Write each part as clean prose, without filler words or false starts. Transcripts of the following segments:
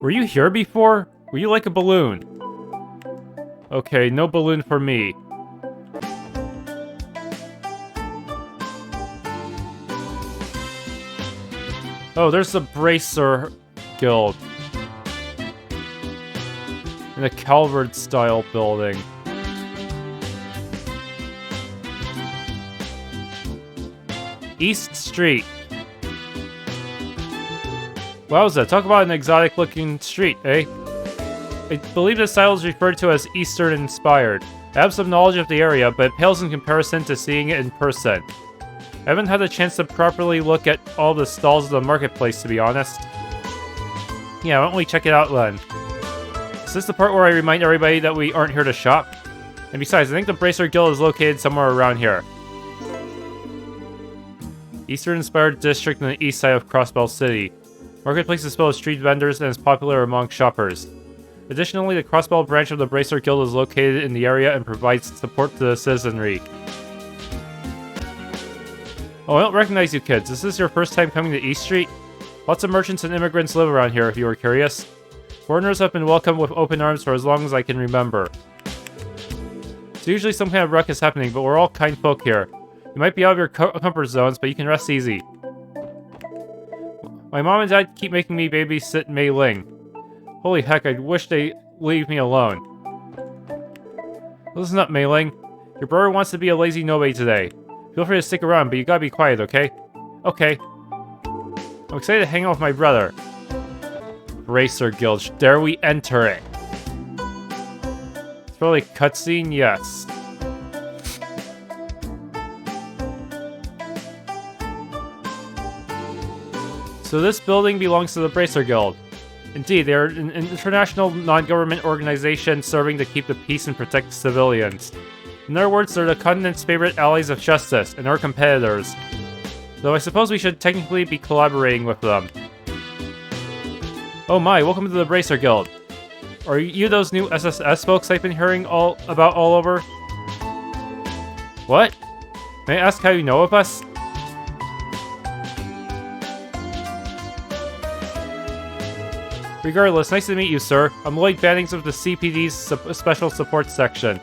Were you here before? Were you like a balloon? Okay, no balloon for me. Oh, there's the Bracer Guild. In a Calvert-style building. East Street. Wowza, talk about an exotic-looking street, eh? I believe this style is referred to as Eastern-inspired. I have some knowledge of the area, but it pales in comparison to seeing it in person. I haven't had a chance to properly look at all the stalls of the marketplace, to be honest. Yeah, why don't we check it out then? Is this the part where I remind everybody that we aren't here to shop? And besides, I think the Bracer Guild is located somewhere around here. Eastern-inspired district on the east side of Crossbell City. Marketplace is full of street vendors and is popular among shoppers. Additionally, the Crossbell branch of the Bracer Guild is located in the area and provides support to the citizenry. Oh, I don't recognize you kids. Is this your first time coming to East Street? Lots of merchants and immigrants live around here, if you were curious. Foreigners have been welcomed with open arms for as long as I can remember. So usually some kind of ruckus happening, but we're all kind folk here. You might be out of your comfort zones, but you can rest easy. My mom and dad keep making me babysit Mei Ling. Holy heck, I wish they'd leave me alone. Listen up, Mei Ling. Your brother wants to be a lazy nobody today. Feel free to stick around, but you gotta be quiet, okay? Okay. I'm excited to hang out with my brother. Bracer Guild, dare we enter it? It's probably a cutscene, yes. So this building belongs to the Bracer Guild. Indeed, they are an international non-government organization serving to keep the peace and protect civilians. In other words, they're the continent's favorite allies of justice, and our competitors. Though I suppose we should technically be collaborating with them. Oh my, welcome to the Bracer Guild. Are you those new SSS folks I've been hearing all over? What? May I ask how you know of us? Regardless, nice to meet you, sir. I'm Lloyd Vending of the CPD's Special Support Section.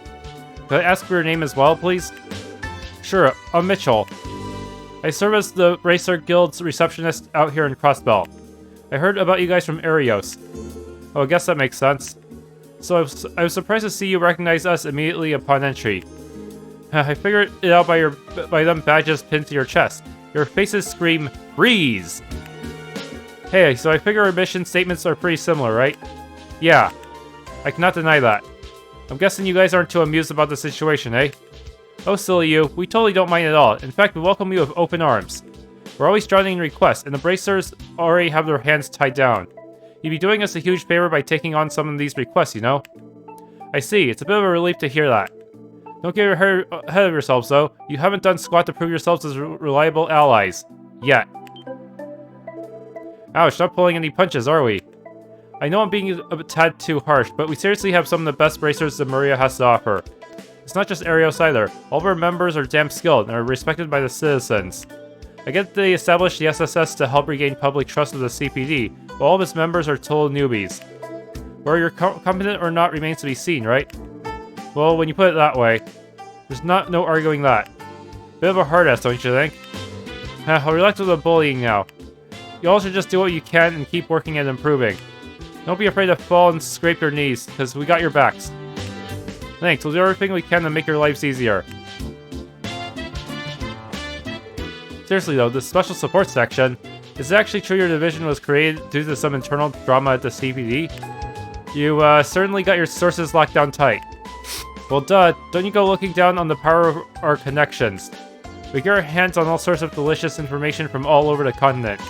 Could I ask for your name as well, please? Sure, I'm Mitchell. I serve as the Bracer Guild's receptionist out here in Crossbell. I heard about you guys from Arios. Oh, I guess that makes sense. So I was surprised to see you recognize us immediately upon entry. I figured it out by them badges pinned to your chest. Your faces scream, "Freeze!" Hey, so I figure our mission statements are pretty similar, right? Yeah, I cannot deny that. I'm guessing you guys aren't too amused about the situation, eh? Oh, silly you, we totally don't mind at all. In fact, we welcome you with open arms. We're always drowning in requests, and the Bracers already have their hands tied down. You'd be doing us a huge favor by taking on some of these requests, you know? I see, it's a bit of a relief to hear that. Don't get ahead of yourselves, though. You haven't done squat to prove yourselves as reliable allies. Yet. Ouch, not pulling any punches, are we? I know I'm being a tad too harsh, but we seriously have some of the best bracers that Maria has to offer. It's not just Arios either. All of our members are damn skilled and are respected by the citizens. I get they established the SSS to help regain public trust of the CPD, but all of its members are total newbies. Whether you're competent or not remains to be seen, right? Well, when you put it that way, there's no arguing that. Bit of a hard ass, don't you think? I'll relax with the bullying now. You all should just do what you can and keep working at improving. Don't be afraid to fall and scrape your knees, because we got your backs. Thanks, we'll do everything we can to make your lives easier. Seriously though, this special support section, is it actually true your division was created due to some internal drama at the CPD? You certainly got your sources locked down tight. Well duh, don't you go looking down on the power of our connections. We get our hands on all sorts of delicious information from all over the continent.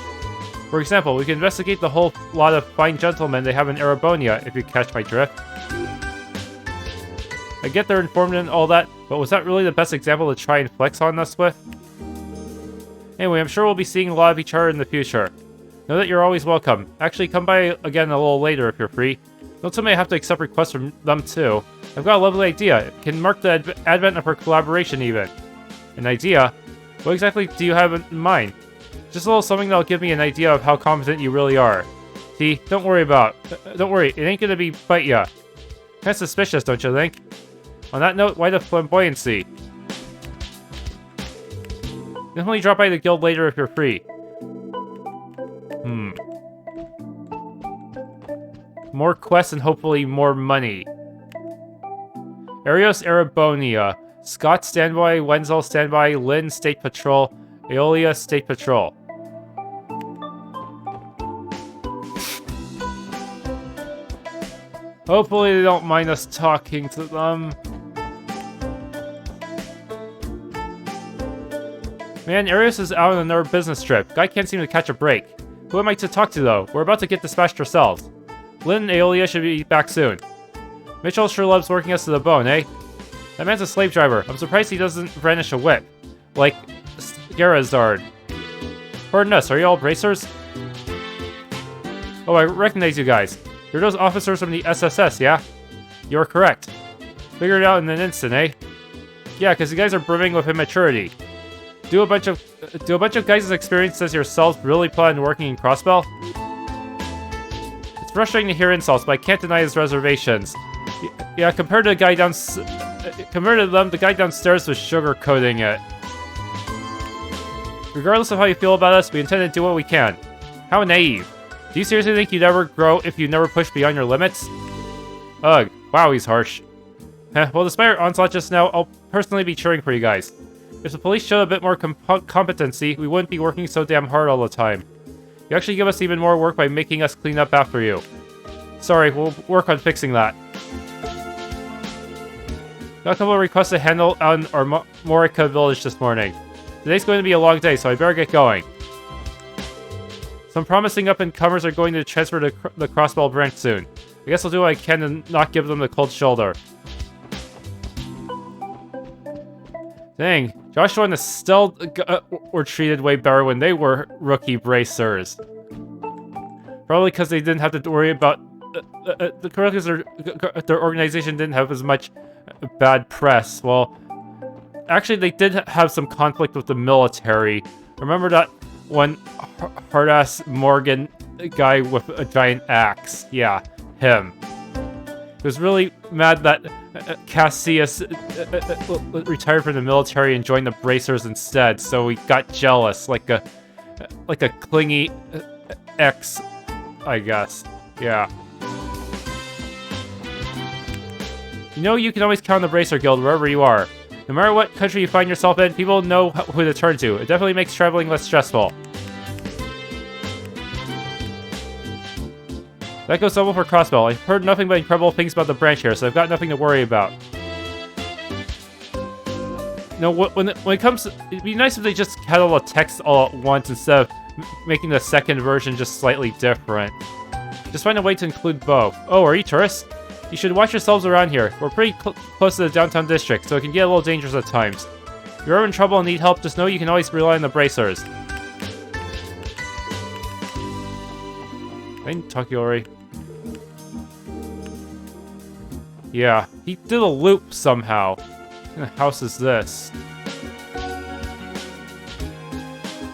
For example, we can investigate the whole lot of fine gentlemen they have in Arabonia, if you catch my drift. I get they're informed and all that, but was that really the best example to try and flex on us with? Anyway, I'm sure we'll be seeing a lot of each other in the future. Know that you're always welcome. Actually, come by again a little later if you're free. Don't tell me I have to accept requests from them too. I've got a lovely idea. It can mark the advent of our collaboration even. An idea? What exactly do you have in mind? Just a little something that'll give me an idea of how competent you really are. See, don't worry, it ain't gonna bite ya. Kinda suspicious, don't you think? On that note, why the flamboyancy? Definitely drop by the guild later if you're free. More quests and hopefully more money. Arios Erebonia. Scott standby, Wenzel standby, Lynn State Patrol, Aeolia State Patrol. Hopefully they don't mind us talking to them. Man, Arios is out on another business trip. Guy can't seem to catch a break. Who am I to talk to, though? We're about to get dispatched ourselves. Lynn and Aeolia should be back soon. Mitchell sure loves working us to the bone, eh? That man's a slave driver. I'm surprised he doesn't brandish a whip. Like Garazard. Pardon us, are you all bracers? Oh, I recognize you guys. You're those officers from the SSS, yeah? You're correct. Figured it out in an instant, eh? Yeah, because you guys are brimming with immaturity. Do a bunch of guys' experience as yourselves really plan on working in Crossbell? It's frustrating to hear insults, but I can't deny his reservations. Yeah, compared to the guy the guy downstairs was sugarcoating it. Regardless of how you feel about us, we intend to do what we can. How naive. Do you seriously think you'd ever grow if you never push beyond your limits? Ugh, wow, he's harsh. Well, despite our onslaught just now, I'll personally be cheering for you guys. If the police showed a bit more competency, we wouldn't be working so damn hard all the time. You actually give us even more work by making us clean up after you. Sorry, we'll work on fixing that. Got a couple of requests to handle out in our Morica village this morning. Today's going to be a long day, so I better get going. Some promising up-and-comers are going to transfer to the Crossbell branch soon. I guess I'll do what I can to not give them the cold shoulder. Dang, Joshua and Estelle were treated way better when they were rookie bracers. Probably because they didn't have to worry about... because their organization didn't have as much bad press. Well, actually they did have some conflict with the military. Remember that one hard-ass Morgan guy with a giant axe? Yeah, him. He was really mad that Cassius retired from the military and joined the bracers instead, so he got jealous, like a clingy ex, I guess. Yeah. You know, you can always count on the Bracer Guild wherever you are. No matter what country you find yourself in, people know who to turn to. It definitely makes traveling less stressful. That goes double for Crossbell. I've heard nothing but incredible things about the branch here, so I've got nothing to worry about. You know, when it comes to, it'd be nice if they just had all the text all at once instead of making the second version just slightly different. Just find a way to include both. Oh, are you tourists? You should watch yourselves around here. We're pretty close to the downtown district, so it can get a little dangerous at times. If you're ever in trouble and need help, just know you can always rely on the bracers. I didn't talk to you already. Yeah, he did a loop somehow. What kind of house is this?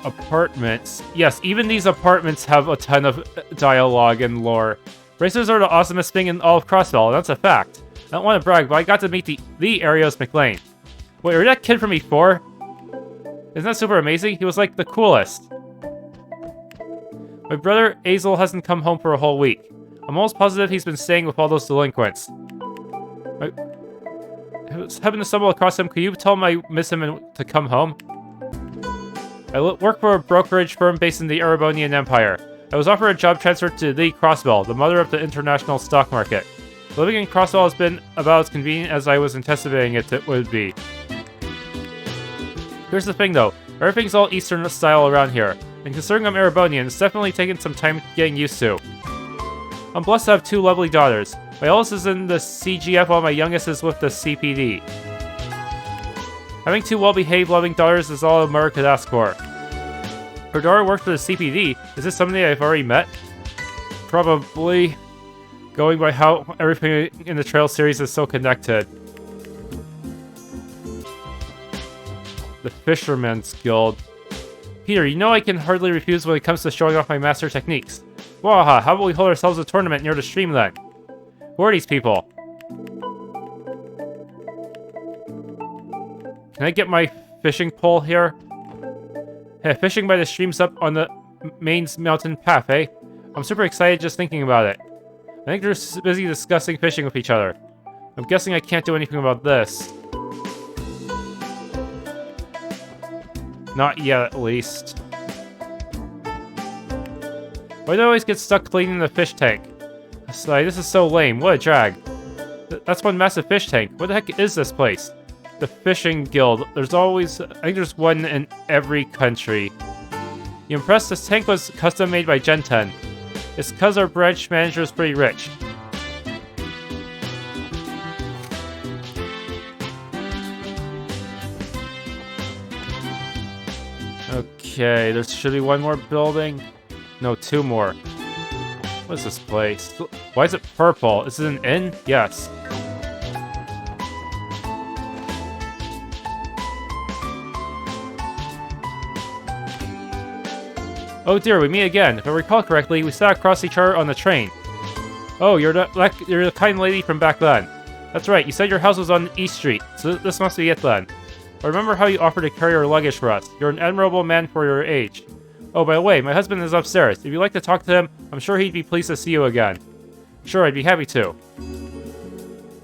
Apartments. Yes, even these apartments have a ton of dialogue and lore. Bracers are the awesomest thing in all of Crossbell, and that's a fact. I don't want to brag, but I got to meet the Arios McLean. Wait, are you that kid from before? Isn't that super amazing? He was like the coolest. My brother Azel hasn't come home for a whole week. I'm almost positive he's been staying with all those delinquents. I happened to stumble across him. Could you tell him I miss him and to come home? I work for a brokerage firm based in the Erebonian Empire. I was offered a job transfer to the Crossbell, the mother of the international stock market. Living in Crossbell has been about as convenient as I was anticipating it would be. Here's the thing though, everything's all Eastern style around here, and considering I'm Erebonian, it's definitely taken some time getting used to. I'm blessed to have two lovely daughters. My oldest is in the CGF while my youngest is with the CPD. Having two well-behaved, loving daughters is all a mother could ask for. Her daughter works for the CPD. Is this somebody I've already met? Probably. Going by how everything in the Trail series is so connected. The Fisherman's Guild. Peter, you know I can hardly refuse when it comes to showing off my master techniques. Waha, how about we hold ourselves a tournament near the stream then? Who are these people? Can I get my fishing pole here? Hey, fishing by the streams up on the main mountain path, eh? I'm super excited just thinking about it. I think they're busy discussing fishing with each other. I'm guessing I can't do anything about this. Not yet, at least. Why do I always get stuck cleaning the fish tank? This is so lame. What a drag. That's one massive fish tank. What the heck is this place? The Fishing Guild. There's always... I think there's one in every country. You impressed? This tank was custom made by Gen 10. It's because our branch manager is pretty rich. Okay, there should be one more building. No, two more. What is this place? Why is it purple? Is it an inn? Yes. Oh dear, we meet again. If I recall correctly, we sat across each other on the train. Oh, you're the kind lady from back then. That's right, you said your house was on East Street, so this must be it then. I remember how you offered to carry your luggage for us. You're an admirable man for your age. Oh, by the way, my husband is upstairs. If you'd like to talk to him, I'm sure he'd be pleased to see you again. Sure, I'd be happy to.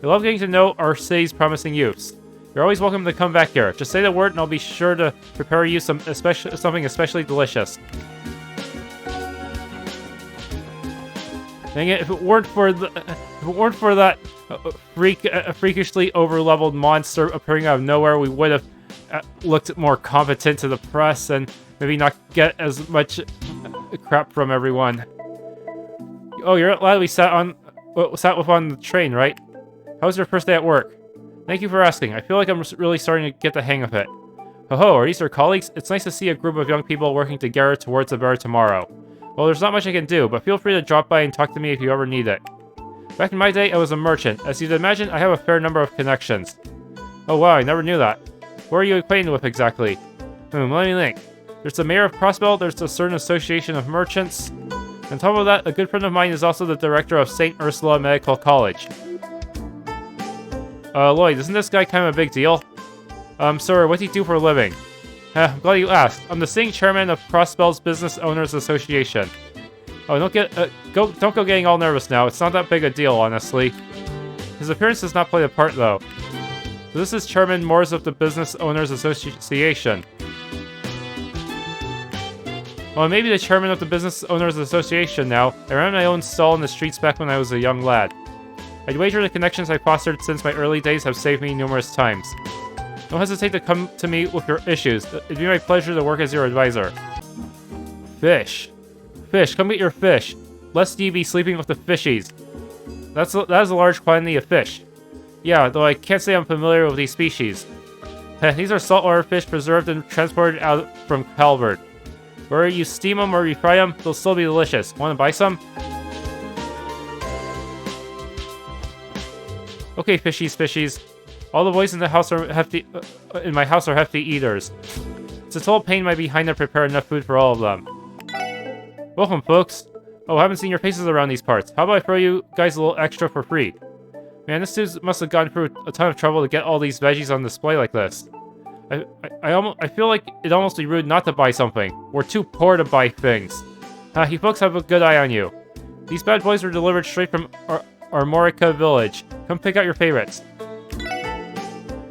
We love getting to know our city's promising youths. You're always welcome to come back here. Just say the word and I'll be sure to prepare you something especially delicious. Dang it, if it weren't for that freakishly over-leveled monster appearing out of nowhere, we would have looked more competent to the press and maybe not get as much crap from everyone. Oh, you're the lad we sat with on the train, right? How was your first day at work? Thank you for asking. I feel like I'm really starting to get the hang of it. Ho-ho, are these your colleagues? It's nice to see a group of young people working together towards a better tomorrow. Well, there's not much I can do, but feel free to drop by and talk to me if you ever need it. Back in my day, I was a merchant. As you'd imagine, I have a fair number of connections. Oh wow, I never knew that. Who are you acquainted with exactly? Let me think. There's the mayor of Crossbell, there's a certain association of merchants. On top of that, a good friend of mine is also the director of St. Ursula Medical College. Lloyd, isn't this guy kind of a big deal? Sir, what do you do for a living? I'm glad you asked. I'm the sitting chairman of Crossbell's Business Owners Association. Oh, don't go getting all nervous now. It's not that big a deal, honestly. His appearance does not play the part, though. So this is Chairman Moores of the Business Owners Association. Well, I may be the chairman of the Business Owners Association now. I ran my own stall in the streets back when I was a young lad. I'd wager the connections I fostered since my early days have saved me numerous times. Don't hesitate to come to me with your issues. It'd be my pleasure to work as your advisor. Fish. Fish, come get your fish. Lest ye be sleeping with the fishies. That is a large quantity of fish. Yeah, though I can't say I'm familiar with these species. These are saltwater fish preserved and transported out from Calvert. Whether you steam them or refry them, they'll still be delicious. Want to buy some? Okay, fishies. All the boys in the house are hefty. In my house are hefty eaters. It's a total pain in my behind to prepare enough food for all of them. Welcome, folks. Oh, I haven't seen your faces around these parts. How about I throw you guys a little extra for free? Man, this dude must have gone through a ton of trouble to get all these veggies on display like this. I feel like it'd almost be rude not to buy something. We're too poor to buy things. You folks have a good eye on you. These bad boys were delivered straight from Armorica Village. Come pick out your favorites.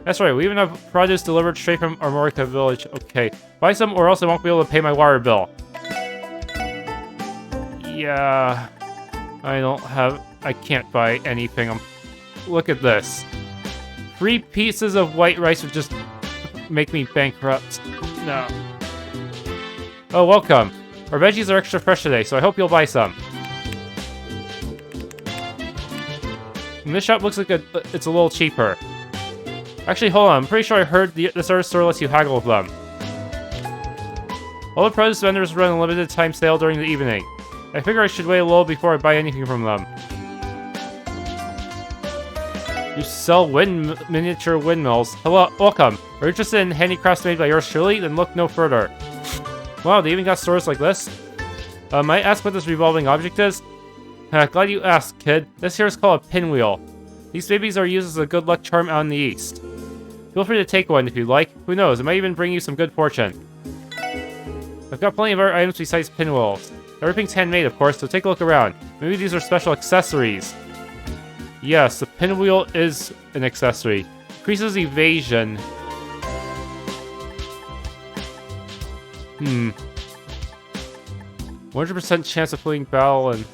That's right, we even have produce delivered straight from Armorica Village. Okay, buy some or else I won't be able to pay my water bill. Yeah, I can't buy anything. Look at this. 3 pieces of white rice would just make me bankrupt. No. Oh, welcome. Our veggies are extra fresh today, so I hope you'll buy some. And this shop looks like it's a little cheaper. Actually, hold on. I'm pretty sure I heard this other store lets you haggle with them. All the produce vendors run a limited time sale during the evening. I figure I should wait a little before I buy anything from them. You sell miniature windmills. Hello, welcome. Are you interested in handicrafts made by yours truly? Then look no further. Wow, they even got stores like this? Might I ask what this revolving object is? Glad you asked, kid. This here is called a pinwheel. These babies are used as a good luck charm out in the east. Feel free to take one if you'd like. Who knows, it might even bring you some good fortune. I've got plenty of other items besides pinwheels. Everything's handmade, of course, so take a look around. Maybe these are special accessories. Yes, the pinwheel is an accessory. Increases evasion. 100% chance of fleeing battle, and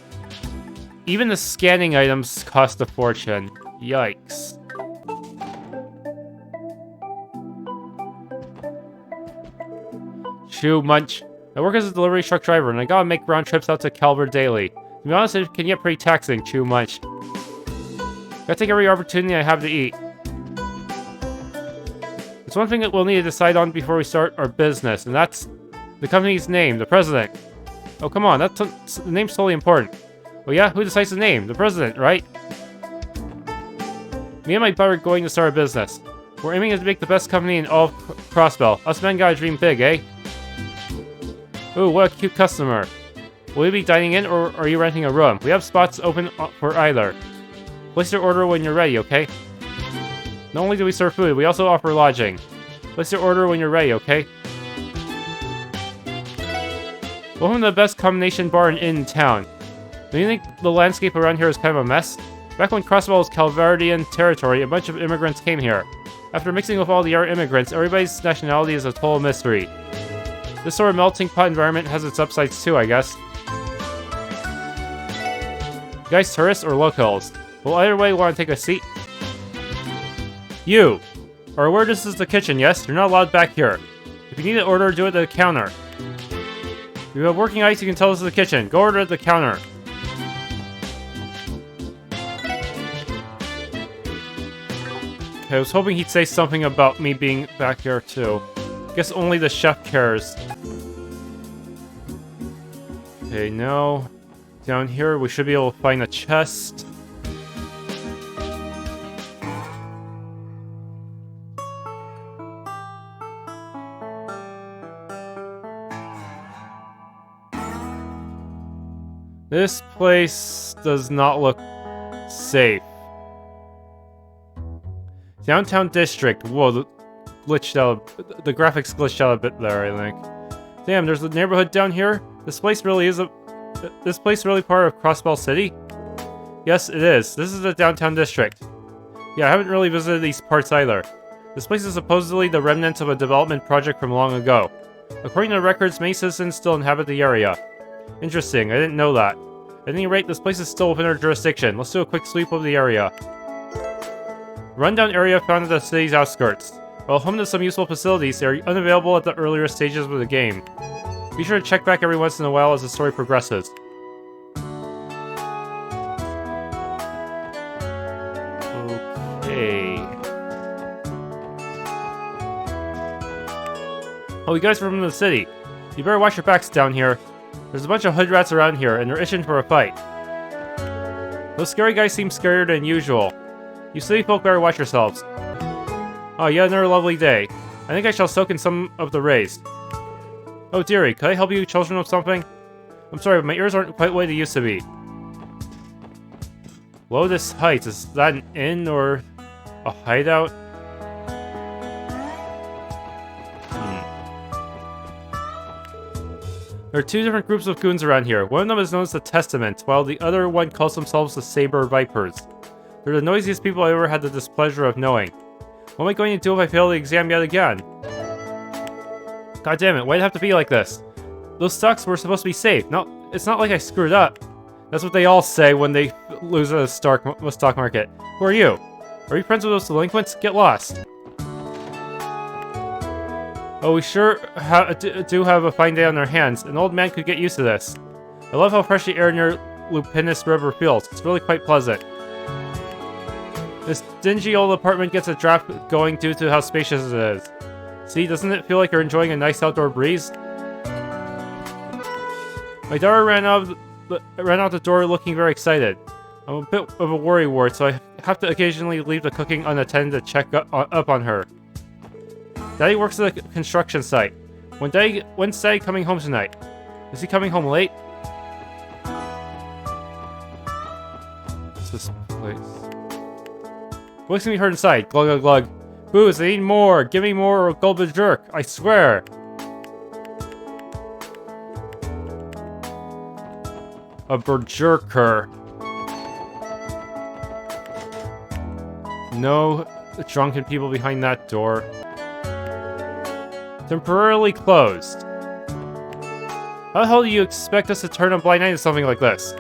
even the scanning items cost a fortune. Yikes. Chew munch. I work as a delivery truck driver, and I gotta make round trips out to Calvert daily. To be honest, it can get pretty taxing, chew munch. Gotta take every opportunity I have to eat. There's one thing that we'll need to decide on before we start our business, and that's the company's name, the president. Oh, come on, the name's totally important. Well, yeah, who decides the name? The president, right? Me and my brother are going to start a business. We're aiming to make the best company in all of Crossbell. Us men gotta dream big, eh? Ooh, what a cute customer. Will you be dining in, or are you renting a room? We have spots open for either. Place your order when you're ready, okay? Not only do we serve food, we also offer lodging. Place your order when you're ready, okay? Welcome to the best combination bar and inn in town. Do you think the landscape around here is kind of a mess? Back when Crossbell was Calvardian territory, a bunch of immigrants came here. After mixing with all the other immigrants, everybody's nationality is a total mystery. This sort of melting pot environment has its upsides too, I guess. You guys tourists or locals? Well, either way, want to take a seat? You! Are aware this is the kitchen, yes? You're not allowed back here. If you need an order, do it at the counter. If you have working eyes, you can tell this is the kitchen. Go order at the counter. Okay, I was hoping he'd say something about me being back here too. Guess only the chef cares. Okay, now down here we should be able to find a chest. This place does not look safe. Downtown district. Whoa, the graphics glitched out a bit there, I think. Damn, there's a neighborhood down here? This place really part of Crossbell City? Yes, it is. This is the downtown district. Yeah, I haven't really visited these parts either. This place is supposedly the remnants of a development project from long ago. According to records, many citizens still inhabit the area. Interesting, I didn't know that. At any rate, this place is still within our jurisdiction. Let's do a quick sweep of the area. Rundown area found at the city's outskirts. While home to some useful facilities, they are unavailable at the earlier stages of the game. Be sure to check back every once in a while as the story progresses. Okay. Oh, you guys are from the city. You better watch your backs down here. There's a bunch of hood rats around here, and they're itching for a fight. Those scary guys seem scarier than usual. You city folk better watch yourselves. Oh, yeah, another lovely day. I think I shall soak in some of the rays. Oh, dearie, could I help you children with something? I'm sorry, but my ears aren't quite what they used to be. Lotus Heights, is that an inn or a hideout? There are two different groups of goons around here. One of them is known as the Testament, while the other one calls themselves the Saber Vipers. They're the noisiest people I ever had the displeasure of knowing. What am I going to do if I fail the exam yet again? God damn it, why'd it have to be like this? Those stocks were supposed to be safe. No, it's not like I screwed up. That's what they all say when they lose at a stock market. Who are you? Are you friends with those delinquents? Get lost. Oh, we sure do have a fine day on our hands. An old man could get used to this. I love how fresh the air near Lupinus River feels. It's really quite pleasant. This dingy old apartment gets a draft going due to how spacious it is. See, doesn't it feel like you're enjoying a nice outdoor breeze? My daughter ran out the door looking very excited. I'm a bit of a worrywart, so I have to occasionally leave the cooking unattended to check up on her. Daddy works at a construction site. When's Daddy coming home tonight? Is he coming home late? this place? Voice can be heard inside. Glug glug glug. Booze, I need more! Give me more or gulp a jerk, I swear! A berserker. No drunken people behind that door. Temporarily closed. How the hell do you expect us to turn a blind eye to something like this?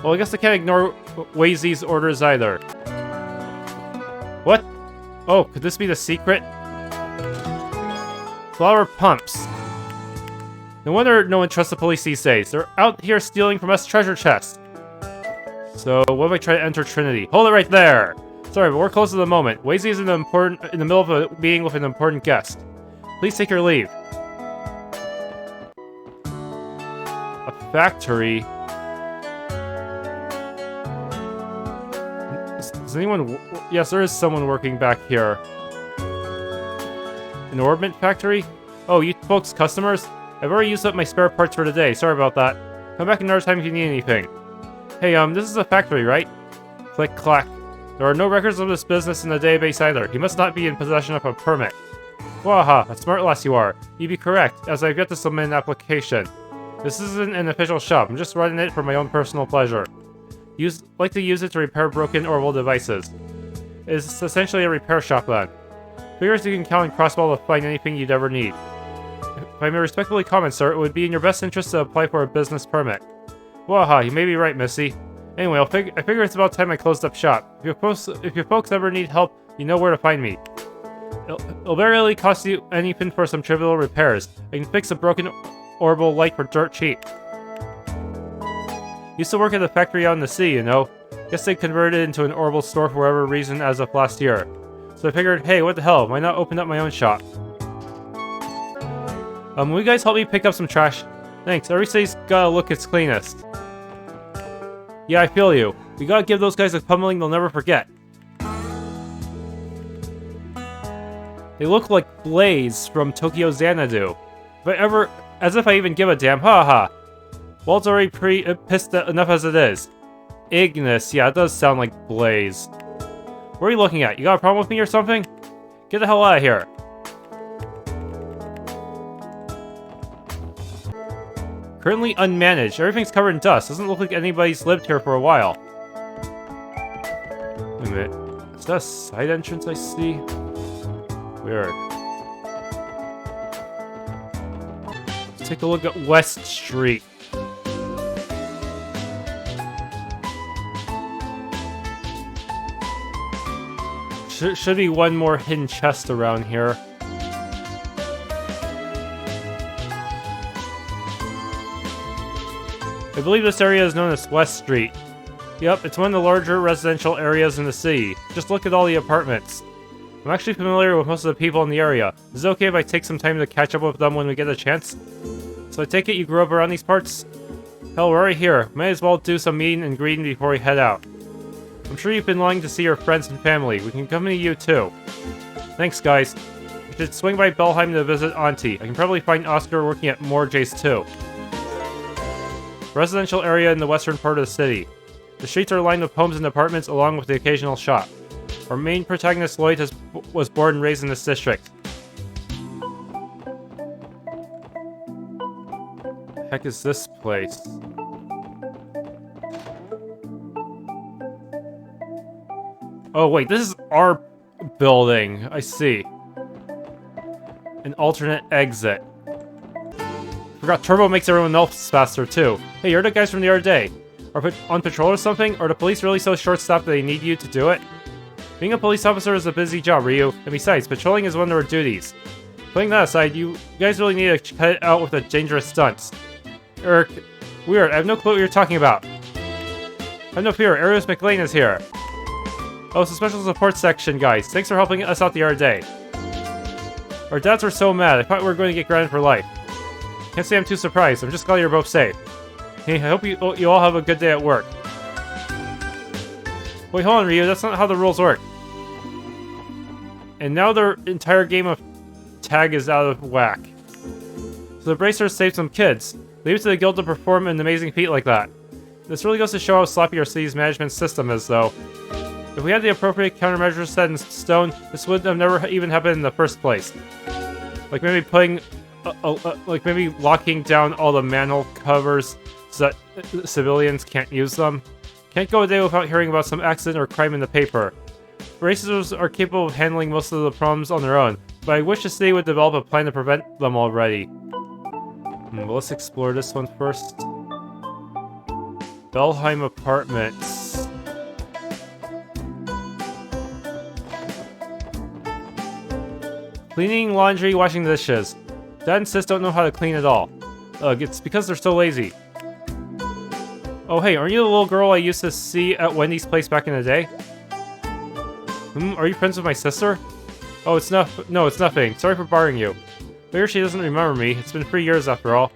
Well, I guess I can't ignore Wazy's orders either. What? Oh, could this be the secret? Flower pumps. No wonder no one trusts the police these days. They're out here stealing from us treasure chests. So, what if I try to enter Trinity? Hold it right there! Sorry, but we're close to the moment. Wazy is in the middle of a meeting with an important guest. Please take your leave. A factory? Is anyone... Yes, there is someone working back here. An orbment factory? Oh, you folks customers? I've already used up my spare parts for today. Sorry about that. Come back another time if you need anything. Hey, this is a factory, right? Click, clack. There are no records of this business in the database either. He must not be in possession of a permit. Waha, a smart lass you are. You'd be correct, as I've yet to submit an application. This isn't an official shop. I'm just running it for my own personal pleasure. Like to use it to repair broken orbital devices. It's essentially a repair shop then. Figures you can count on Crossbell to find anything you'd ever need. If I may respectfully comment, sir, it would be in your best interest to apply for a business permit. Waha, you may be right, Missy. Anyway, I figure it's about time I closed up shop. If you folks ever need help, you know where to find me. It'll barely cost you anything for some trivial repairs. I can fix a broken orbital light for dirt cheap. Used to work at a factory out in the sea, you know. Guess they converted it into an orbital store for whatever reason as of last year. So I figured, hey, what the hell, why not open up my own shop? Will you guys help me pick up some trash? Thanks, every city's gotta look its cleanest. Yeah, I feel you. We gotta give those guys a pummeling they'll never forget. They look like Blaze from Tokyo Xanadu. As if I even give a damn, haha. Walt's already pissed enough as it is. Ignis, yeah, it does sound like Blaze. What are you looking at? You got a problem with me or something? Get the hell out of here. Currently unmanaged. Everything's covered in dust. Doesn't look like anybody's lived here for a while. Wait a minute. Is that a side entrance I see? Weird. Let's take a look at West Street. Should be one more hidden chest around here. I believe this area is known as West Street. Yep, it's one of the larger residential areas in the city. Just look at all the apartments. I'm actually familiar with most of the people in the area. Is it okay if I take some time to catch up with them when we get a chance? So I take it you grew up around these parts? Hell, we're right here. Might as well do some meeting and greeting before we head out. I'm sure you've been longing to see your friends and family. We can accompany you too. Thanks, guys. We should swing by Belheim to visit Auntie. I can probably find Oscar working at Morjay's too. Residential area in the western part of the city. The streets are lined with homes and apartments along with the occasional shop. Our main protagonist Lloyd was born and raised in this district. The heck is this place? Oh wait, this is our building. I see. An alternate exit. Forgot Turbo makes everyone else faster too. Hey, you're the guys from the other day. Are on patrol or something? Are the police really so short-staffed that they need you to do it? Being a police officer is a busy job, Ryu, and besides, patrolling is one of our duties. Putting that aside, you guys really need to cut it out with the dangerous stunts. Eric, weird, I have no clue what you're talking about. Have no fear, Arius McLean is here. Oh, it's a special support section, guys. Thanks for helping us out the other day. Our dads were so mad, I thought we were going to get grounded for life. Can't say I'm too surprised, I'm just glad you're both safe. Hey, I hope you all have a good day at work. Wait, hold on, Ryu, that's not how the rules work. And now their entire game of tag is out of whack. So the Bracers saved some kids. Leave it to the guild to perform an amazing feat like that. This really goes to show how sloppy our city's management system is, though. If we had the appropriate countermeasures set in stone, this would have never even happened in the first place. Like maybe putting, like maybe locking down all the manhole covers so that civilians can't use them. Can't go a day without hearing about some accident or crime in the paper. Racers are capable of handling most of the problems on their own, but I wish the city would develop a plan to prevent them already. Well, let's explore this one first. Belheim Apartments. Cleaning, laundry, washing dishes. Dad and sis don't know how to clean at all. Ugh, it's because they're so lazy. Oh hey, aren't you the little girl I used to see at Wendy's place back in the day? Are you friends with my sister? Oh, it's no, it's nothing. Sorry for bothering you. Figure she doesn't remember me. It's been 3 years after all.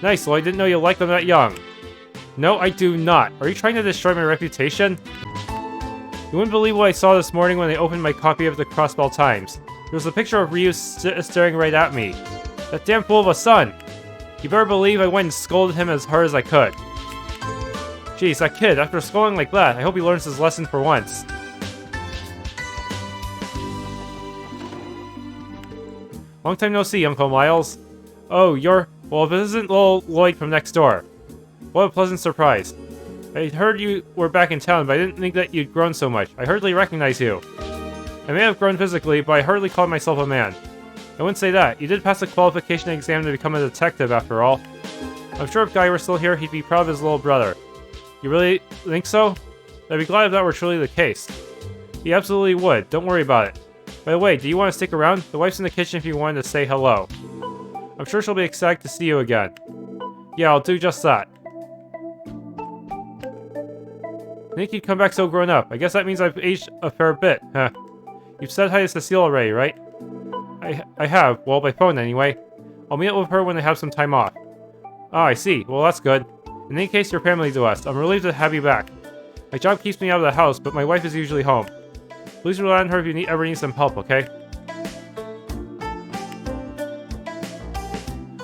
Nice, Lloyd. Didn't know you liked them that young. No, I do not. Are you trying to destroy my reputation? You wouldn't believe what I saw this morning when I opened my copy of the Crossbell Times. There was a picture of Ryu staring right at me. That damn fool of a son! You better believe I went and scolded him as hard as I could. Jeez, that kid, after scolding like that, I hope he learns his lesson for once. Long time no see, Uncle Miles. Oh, you're... Well, if it isn't little Lloyd from next door. What a pleasant surprise. I heard you were back in town, but I didn't think that you'd grown so much. I hardly recognize you. I may have grown physically, but I hardly call myself a man. I wouldn't say that. You did pass the qualification exam to become a detective, after all. I'm sure if Guy were still here, he'd be proud of his little brother. You really think so? I'd be glad if that were truly the case. He absolutely would. Don't worry about it. By the way, do you want to stick around? The wife's in the kitchen if you wanted to say hello. I'm sure she'll be excited to see you again. Yeah, I'll do just that. I think you'd come back so grown up. I guess that means I've aged a fair bit, huh? You've said hi to Cecile already, right? I have. Well, by phone anyway. I'll meet up with her when I have some time off. Ah, I see. Well, that's good. In any case, you're family to us. I'm relieved to have you back. My job keeps me out of the house, but my wife is usually home. Please rely on her if you ever need some help, okay?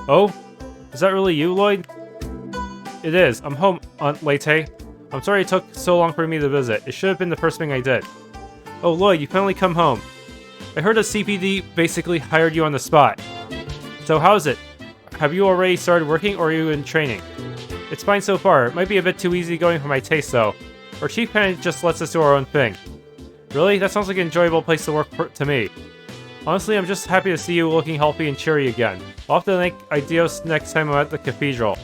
Oh? Is that really you, Lloyd? It is. I'm home, Aunt Leite. I'm sorry it took so long for me to visit. It should have been the first thing I did. Oh, Lloyd, you finally come home. I heard the CPD basically hired you on the spot. So how's it? Have you already started working, or are you in training? It's fine so far. It might be a bit too easy going for my taste, though. Our chief kind of just lets us do our own thing. Really? That sounds like an enjoyable place to work to me. Honestly, I'm just happy to see you looking healthy and cheery again. I'll have to thank Ideos next time I'm at the cathedral.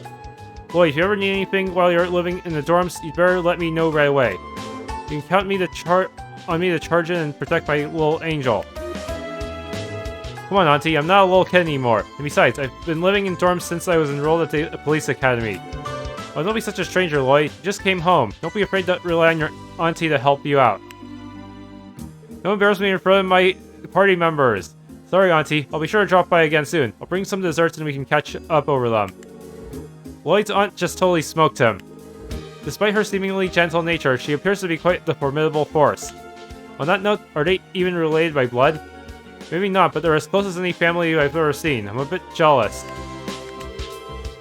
Lloyd, if you ever need anything while you're living in the dorms, you'd better let me know right away. You can count me on me to charge in and protect my little angel. Come on, Auntie, I'm not a little kid anymore. And besides, I've been living in dorms since I was enrolled at the police academy. Oh, don't be such a stranger, Lloyd. You just came home. Don't be afraid to rely on your auntie to help you out. Don't embarrass me in front of my party members. Sorry, Auntie. I'll be sure to drop by again soon. I'll bring some desserts and we can catch up over them. Lloyd's aunt just totally smoked him. Despite her seemingly gentle nature, she appears to be quite the formidable force. On that note, are they even related by blood? Maybe not, but they're as close as any family I've ever seen. I'm a bit jealous.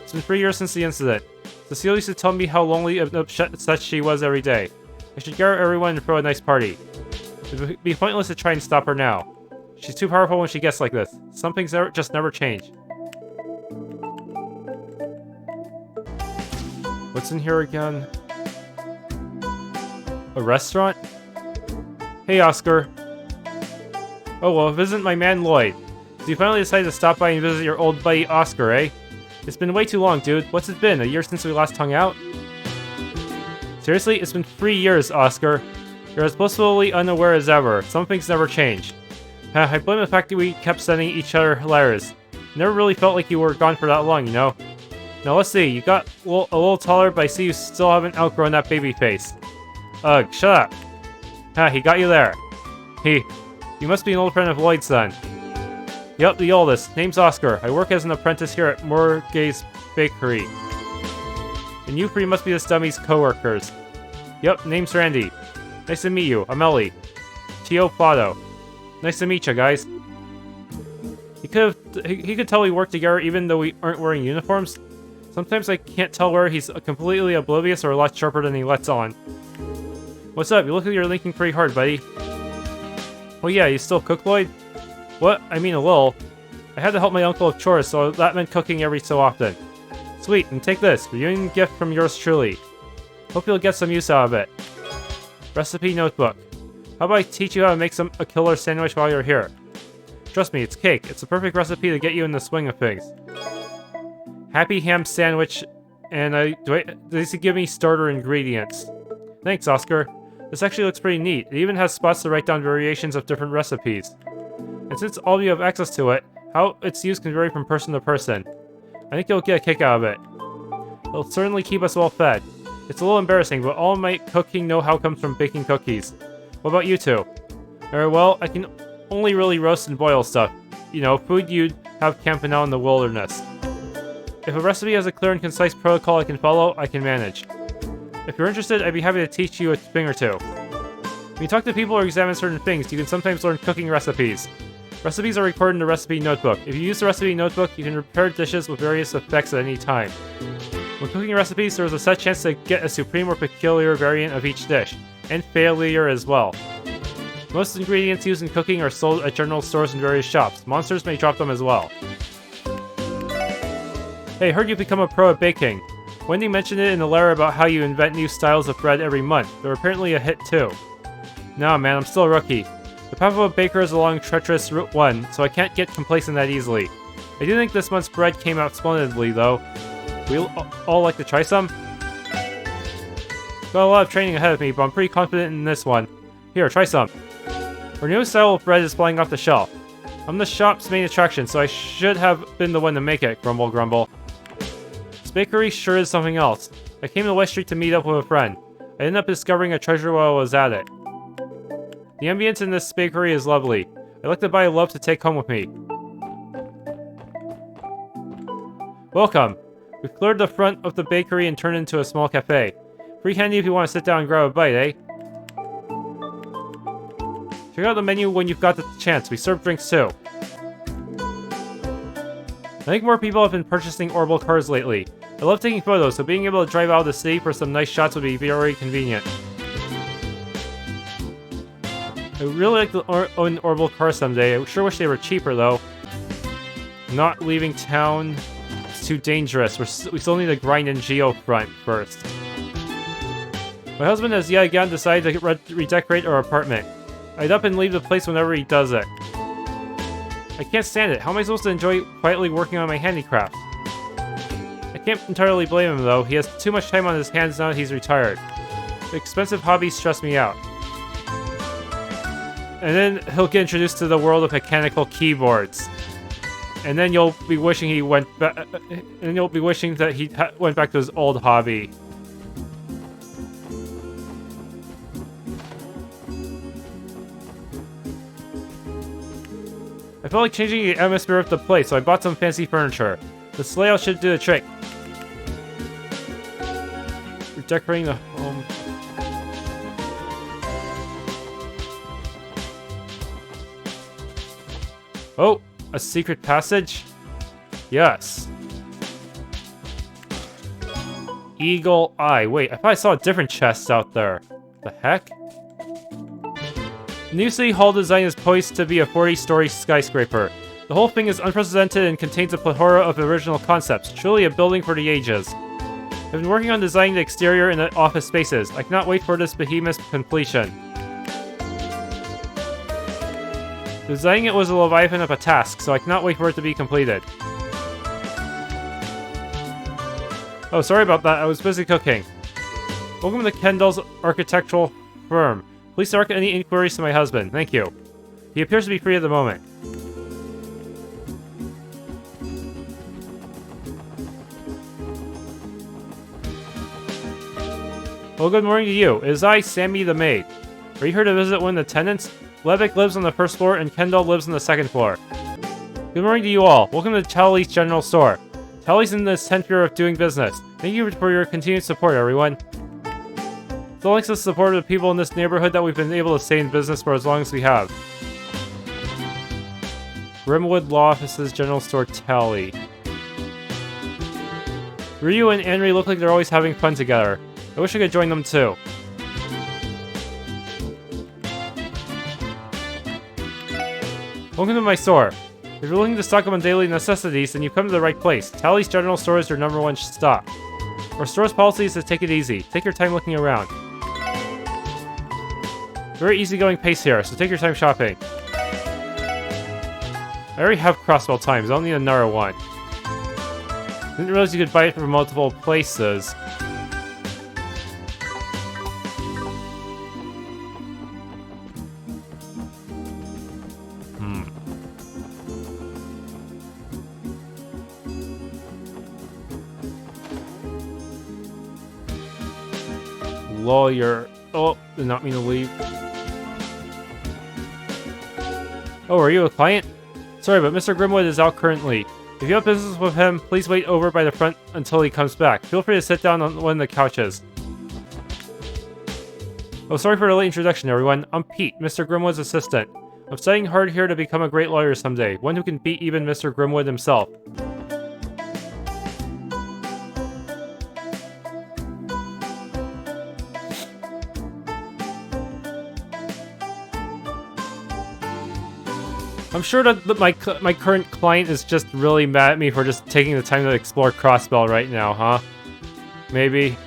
It's been 3 years since the incident. Cecile used to tell me how lonely and upset she was every day. I should gather everyone and throw a nice party. It would be pointless to try and stop her now. She's too powerful when she gets like this. Some things just never change. What's in here again? A restaurant? Hey, Oscar. Oh, well, visit my man Lloyd. So you finally decided to stop by and visit your old buddy Oscar, eh? It's been way too long, dude. What's it been? A year since we last hung out? Seriously? It's been 3 years, Oscar. You're as blissfully unaware as ever. Some things never change. I blame the fact that we kept sending each other letters. Never really felt like you were gone for that long, you know? Now let's see. You got a little taller, but I see you still haven't outgrown that baby face. Ugh, shut up. He got you there. You must be an old friend of Lloyd's then. Yep, the oldest. Name's Oscar. I work as an apprentice here at Morgay's Bakery. And you three must be this dummy's co-workers. Yep, name's Randy. Nice to meet you. I'm Elie. Tio Fado. Nice to meet you, guys. He could tell we work together even though we aren't wearing uniforms. Sometimes I can't tell where he's completely oblivious or a lot sharper than he lets on. What's up? You look like you're thinking pretty hard, buddy. Oh yeah, you still cook, Lloyd? What? I mean a little. I had to help my uncle with chores, so that meant cooking every so often. Sweet, and take this. Reunion gift from yours truly. Hope you'll get some use out of it. Recipe notebook. How about I teach you how to make a killer sandwich while you're here? Trust me, it's cake. It's the perfect recipe to get you in the swing of things. Happy ham sandwich, and does he give me starter ingredients? Thanks, Oscar. This actually looks pretty neat. It even has spots to write down variations of different recipes. And since all of you have access to it, how its use can vary from person to person. I think you'll get a kick out of it. It'll certainly keep us well fed. It's a little embarrassing, but all my cooking know-how comes from baking cookies. What about you two? Well, I can only really roast and boil stuff. You know, food you'd have camping out in the wilderness. If a recipe has a clear and concise protocol I can follow, I can manage. If you're interested, I'd be happy to teach you a thing or two. When you talk to people or examine certain things, you can sometimes learn cooking recipes. Recipes are recorded in the recipe notebook. If you use the recipe notebook, you can prepare dishes with various effects at any time. When cooking recipes, there is a set chance to get a supreme or peculiar variant of each dish, and failure as well. Most ingredients used in cooking are sold at general stores and various shops. Monsters may drop them as well. Hey, heard you become a pro at baking. Wendy mentioned it in the letter about how you invent new styles of bread every month. They're apparently a hit too. Nah, man, I'm still a rookie. The path of a baker is along treacherous Route 1, so I can't get complacent that easily. I do think this month's bread came out splendidly, though. We'll all like to try some? Got a lot of training ahead of me, but I'm pretty confident in this one. Here, try some. Our new style of bread is flying off the shelf. I'm the shop's main attraction, so I should have been the one to make it, grumble grumble. This bakery sure is something else. I came to West Street to meet up with a friend. I ended up discovering a treasure while I was at it. The ambience in this bakery is lovely. I'd like to buy a loaf to take home with me. Welcome! We've cleared the front of the bakery and turned it into a small cafe. Free handy if you want to sit down and grab a bite, eh? Check out the menu when you've got the chance. We serve drinks too. I think more people have been purchasing orbital cars lately. I love taking photos, so being able to drive out of the city for some nice shots would be very convenient. I would really like to own an orbital car someday. I sure wish they were cheaper though. Not leaving town. It's too dangerous. We still need to grind in Geofront first. My husband has yet again decided to redecorate our apartment. I'd up and leave the place whenever he does it. I can't stand it. How am I supposed to enjoy quietly working on my handicraft? I can't entirely blame him though. He has too much time on his hands now that he's retired. The expensive hobbies stress me out. And then he'll get introduced to the world of mechanical keyboards. And then you'll be wishing he went back. And you'll be wishing that he went back to his old hobby. I felt like changing the atmosphere of the place, so I bought some fancy furniture. This layout should do the trick. We're decorating the home. Oh, a secret passage? Yes. Eagle Eye. Wait, I thought I saw a different chest out there. The heck? The new City Hall design is poised to be a 40-story skyscraper. The whole thing is unprecedented and contains a plethora of original concepts, truly a building for the ages. I've been working on designing the exterior and the office spaces. I cannot wait for this behemoth's completion. Designing it was a leviathan of a task, so I cannot wait for it to be completed. Oh, sorry about that, I was busy cooking. Welcome to Kendall's architectural firm. Please direct any inquiries to my husband, thank you. He appears to be free at the moment. Well, good morning to you. It is I, Sammy the maid. Are you here to visit one of the tenants? Levick lives on the first floor and Kendall lives on the second floor. Good morning to you all. Welcome to TLoH's General Store. TLoH's in this 10th year of doing business. Thank you for your continued support, everyone. So thanks to the support of the people in this neighborhood that we've been able to stay in business for as long as we have. Grimwood Law Offices General Store TLoH. Ryu and Anri look like they're always having fun together. I wish I could join them too. Welcome to my store. If you're looking to stock up on daily necessities, then you've come to the right place. Tally's General Store is your #1 stop. Our store's policy is to take it easy. Take your time looking around. Very easygoing pace here, so take your time shopping. I already have Crossbell times, I don't need another one. Didn't realize you could buy it from multiple places. Lawyer. Oh, did not mean to leave. Oh, are you a client? Sorry, but Mr. Grimwood is out currently. If you have business with him, please wait over by the front until he comes back. Feel free to sit down on one of the couches. Oh, sorry for the late introduction, everyone. I'm Pete, Mr. Grimwood's assistant. I'm studying hard here to become a great lawyer someday, one who can beat even Mr. Grimwood himself. I'm sure that my current client is just really mad at me for just taking the time to explore Crossbell right now, huh? Maybe.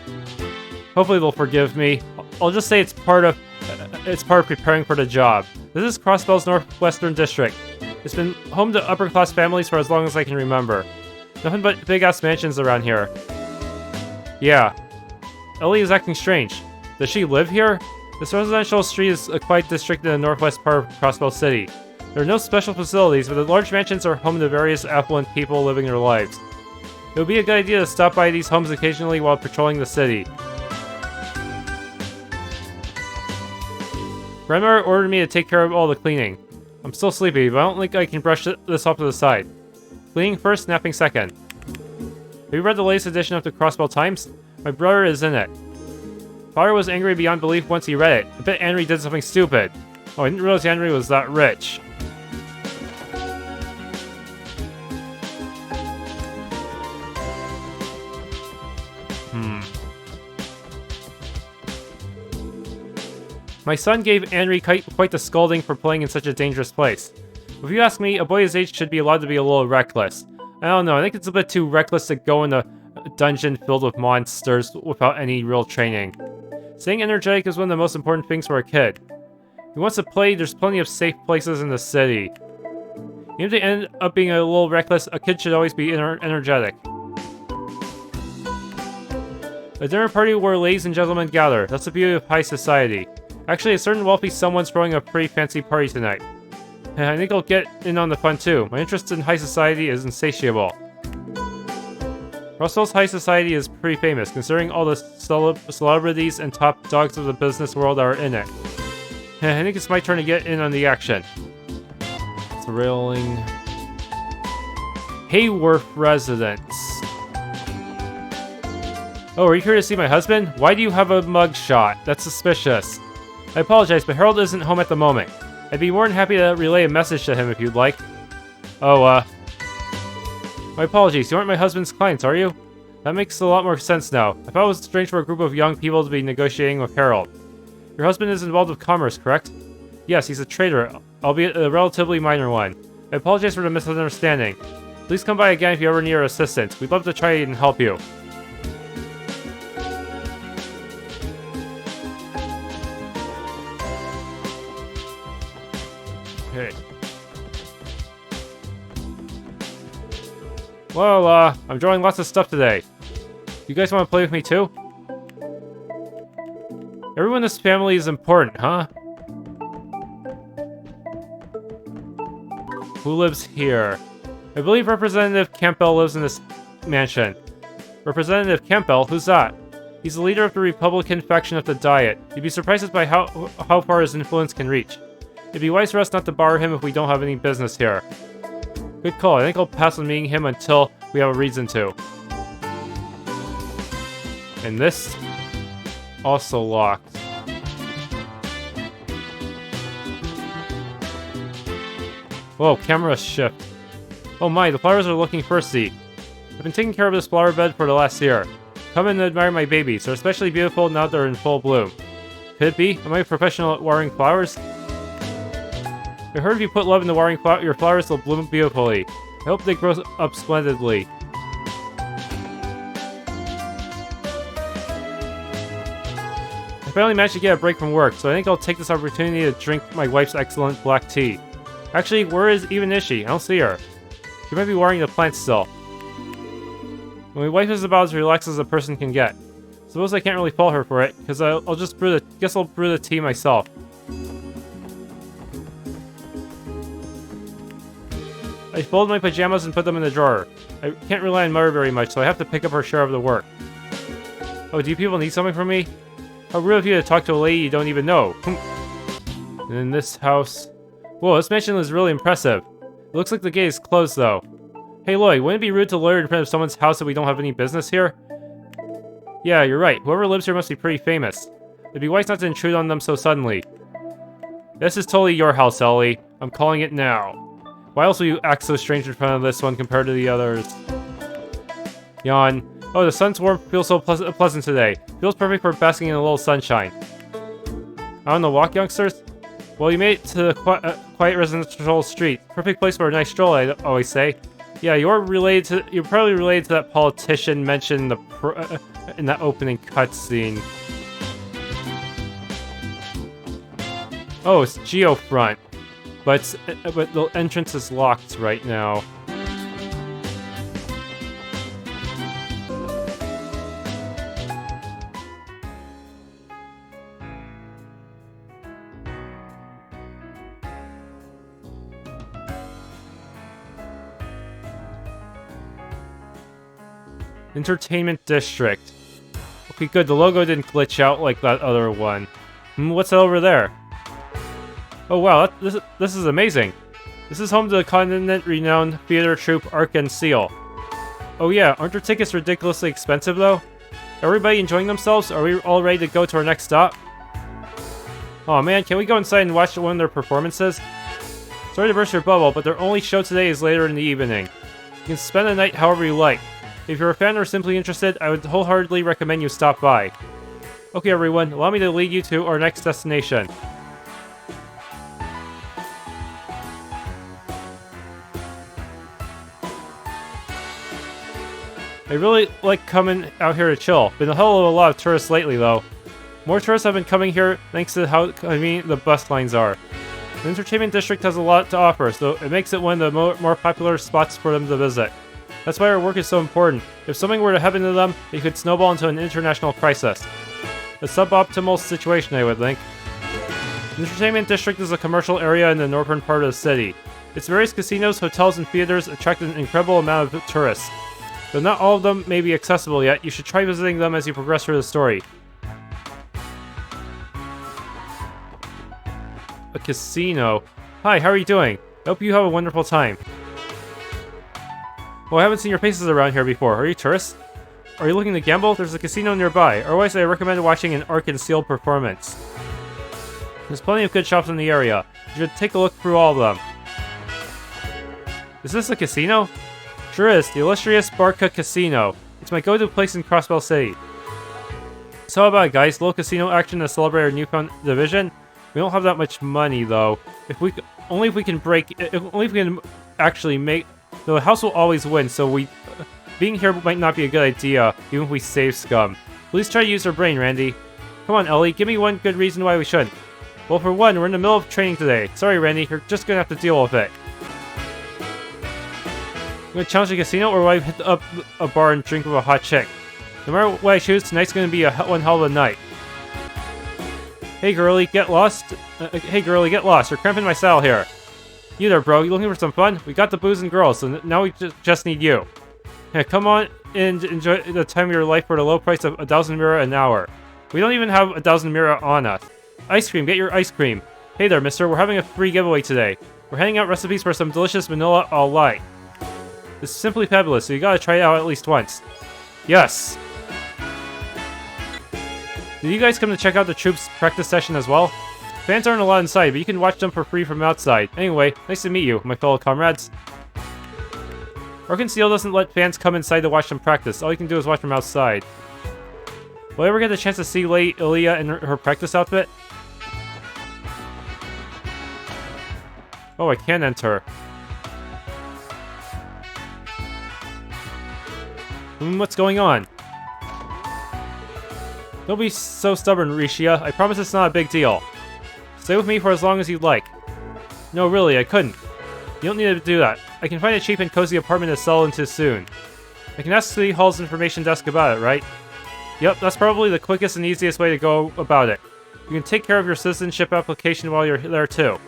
Hopefully they'll forgive me. I'll just say it's part of preparing for the job. This is Crossbell's Northwestern District. It's been home to upper-class families for as long as I can remember. Nothing but big-ass mansions around here. Yeah. Elie is acting strange. Does she live here? This residential street is a quiet district in the northwest part of Crossbell City. There are no special facilities, but the large mansions are home to various affluent people living their lives. It would be a good idea to stop by these homes occasionally while patrolling the city. Grandmother ordered me to take care of all the cleaning. I'm still sleepy, but I don't think I can brush this off to the side. Cleaning first, napping second. Have you read the latest edition of the Crossbell Times? My brother is in it. Father was angry beyond belief once he read it. I bet Anri did something stupid. Oh, I didn't realize Anri was that rich. My son gave Anri quite the scolding for playing in such a dangerous place. If you ask me, a boy his age should be allowed to be a little reckless. I don't know, I think it's a bit too reckless to go in a dungeon filled with monsters without any real training. Staying energetic is one of the most important things for a kid. If he wants to play, there's plenty of safe places in the city. Even if they end up being a little reckless, a kid should always be energetic. A dinner party where ladies and gentlemen gather. That's the beauty of high society. Actually, a certain wealthy someone's throwing a pretty fancy party tonight. I think I'll get in on the fun too. My interest in high society is insatiable. Russell's high society is pretty famous, considering all the celebrities and top dogs of the business world are in it. I think it's my turn to get in on the action. Thrilling. Hayworth residence. Oh, are you here to see my husband? Why do you have a mugshot? That's suspicious. I apologize, but Harold isn't home at the moment. I'd be more than happy to relay a message to him if you'd like. Oh, my apologies, you aren't my husband's clients, are you? That makes a lot more sense now. I thought it was strange for a group of young people to be negotiating with Harold. Your husband is involved with commerce, correct? Yes, he's a trader, albeit a relatively minor one. I apologize for the misunderstanding. Please come by again if you ever need our assistance. We'd love to try and help you. Okay. Well, I'm drawing lots of stuff today. You guys want to play with me too? Everyone in this family is important, huh? Who lives here? I believe Representative Campbell lives in this mansion. Representative Campbell? Who's that? He's the leader of the Republican faction of the Diet. You'd be surprised by how far his influence can reach. It'd be wise for us not to borrow him if we don't have any business here. Good call. I think I'll pass on meeting him until we have a reason to. And this? Also locked. Whoa, camera shift. Oh my, the flowers are looking thirsty. I've been taking care of this flower bed for the last year. Come and admire my babies. They're especially beautiful now that they're in full bloom. Could it be? Am I a professional at watering flowers? I heard if you put love into watering your flowers, they'll bloom beautifully. I hope they grow up splendidly. I finally managed to get a break from work, so I think I'll take this opportunity to drink my wife's excellent black tea. Actually, where is she? I don't see her. She might be watering the plants still. My wife is about as relaxed as a person can get. Suppose I can't really fault her for it, because I'll just brew the tea myself. I folded my pajamas and put them in the drawer. I can't rely on Mother very much, so I have to pick up her share of the work. Oh, do you people need something from me? How rude of you to talk to a lady you don't even know. And in this house... Whoa, this mansion is really impressive. It looks like the gate is closed, though. Hey, Lloyd, wouldn't it be rude to loiter in front of someone's house if we don't have any business here? Yeah, you're right. Whoever lives here must be pretty famous. It'd be wise not to intrude on them so suddenly. This is totally your house, Elie. I'm calling it now. Why else will you act so strange in front of this one compared to the others? Yawn. Oh, the sun's warmth feels so pleasant today. Feels perfect for basking in a little sunshine. Out on the walk, youngsters? Well, you made it to the quiet residential street. Perfect place for a nice stroll, I always say. Yeah, you're probably related to that politician mentioned in that opening cutscene. Oh, it's Geofront. But the entrance is locked right now. Entertainment District. Okay, good. The logo didn't glitch out like that other one. What's that over there? Oh wow, this is amazing. This is home to the continent-renowned theater troupe Arc En Ciel. Oh yeah, aren't their tickets ridiculously expensive though? Everybody enjoying themselves? Are we all ready to go to our next stop? Oh man, can we go inside and watch one of their performances? Sorry to burst your bubble, but their only show today is later in the evening. You can spend the night however you like. If you're a fan or simply interested, I would wholeheartedly recommend you stop by. Okay everyone, allow me to lead you to our next destination. I really like coming out here to chill. Been a hell of a lot of tourists lately though. More tourists have been coming here thanks to how convenient the bus lines are. The Entertainment District has a lot to offer, so it makes it one of the more popular spots for them to visit. That's why our work is so important. If something were to happen to them, it could snowball into an international crisis. A suboptimal situation, I would think. The Entertainment District is a commercial area in the northern part of the city. Its various casinos, hotels, and theaters attract an incredible amount of tourists. Though not all of them may be accessible yet, you should try visiting them as you progress through the story. A casino. Hi, how are you doing? I hope you have a wonderful time. Well, I haven't seen your faces around here before. Are you tourists? Are you looking to gamble? There's a casino nearby. Otherwise, I recommend watching an Arc En Ciel performance. There's plenty of good shops in the area. You should take a look through all of them. Is this a casino? Sure is. The illustrious Barca Casino. It's my go-to place in Crossbell City. So how about it, guys? Little casino action to celebrate our newfound division? We don't have that much money, though. Only if we can actually make... The house will always win, so being here might not be a good idea, even if we save scum. Please try to use your brain, Randy. Come on, Elie, give me one good reason why we shouldn't. Well, for one, we're in the middle of training today. Sorry, Randy, you're just gonna have to deal with it. I'm gonna challenge the casino, or will I hit up a bar and drink with a hot chick? No matter what I choose, tonight's gonna be one hell of a night. Hey, girlie, get lost. You're cramping my saddle here. You there, bro. You looking for some fun? We got the booze and girls, so now we just need you. Yeah, come on and enjoy the time of your life for the low price of 1,000 mira an hour. We don't even have 1,000 mira on us. Ice cream, get your ice cream. Hey there, mister. We're having a free giveaway today. We're handing out recipes for some delicious vanilla au lait. This is simply fabulous, so you gotta try it out at least once. Yes! Did you guys come to check out the troops' practice session as well? Fans aren't allowed inside, but you can watch them for free from outside. Anyway, nice to meet you, my fellow comrades. Arc En Ciel doesn't let fans come inside to watch them practice. All you can do is watch them outside. Will I ever get the chance to see Lady Elie in her practice outfit? Oh, I can't enter. What's going on? Don't be so stubborn, Rishia. I promise it's not a big deal. Stay with me for as long as you'd like. No, really, I couldn't. You don't need to do that. I can find a cheap and cozy apartment to settle into soon. I can ask City Hall's information desk about it, right? Yep, that's probably the quickest and easiest way to go about it. You can take care of your citizenship application while you're there too.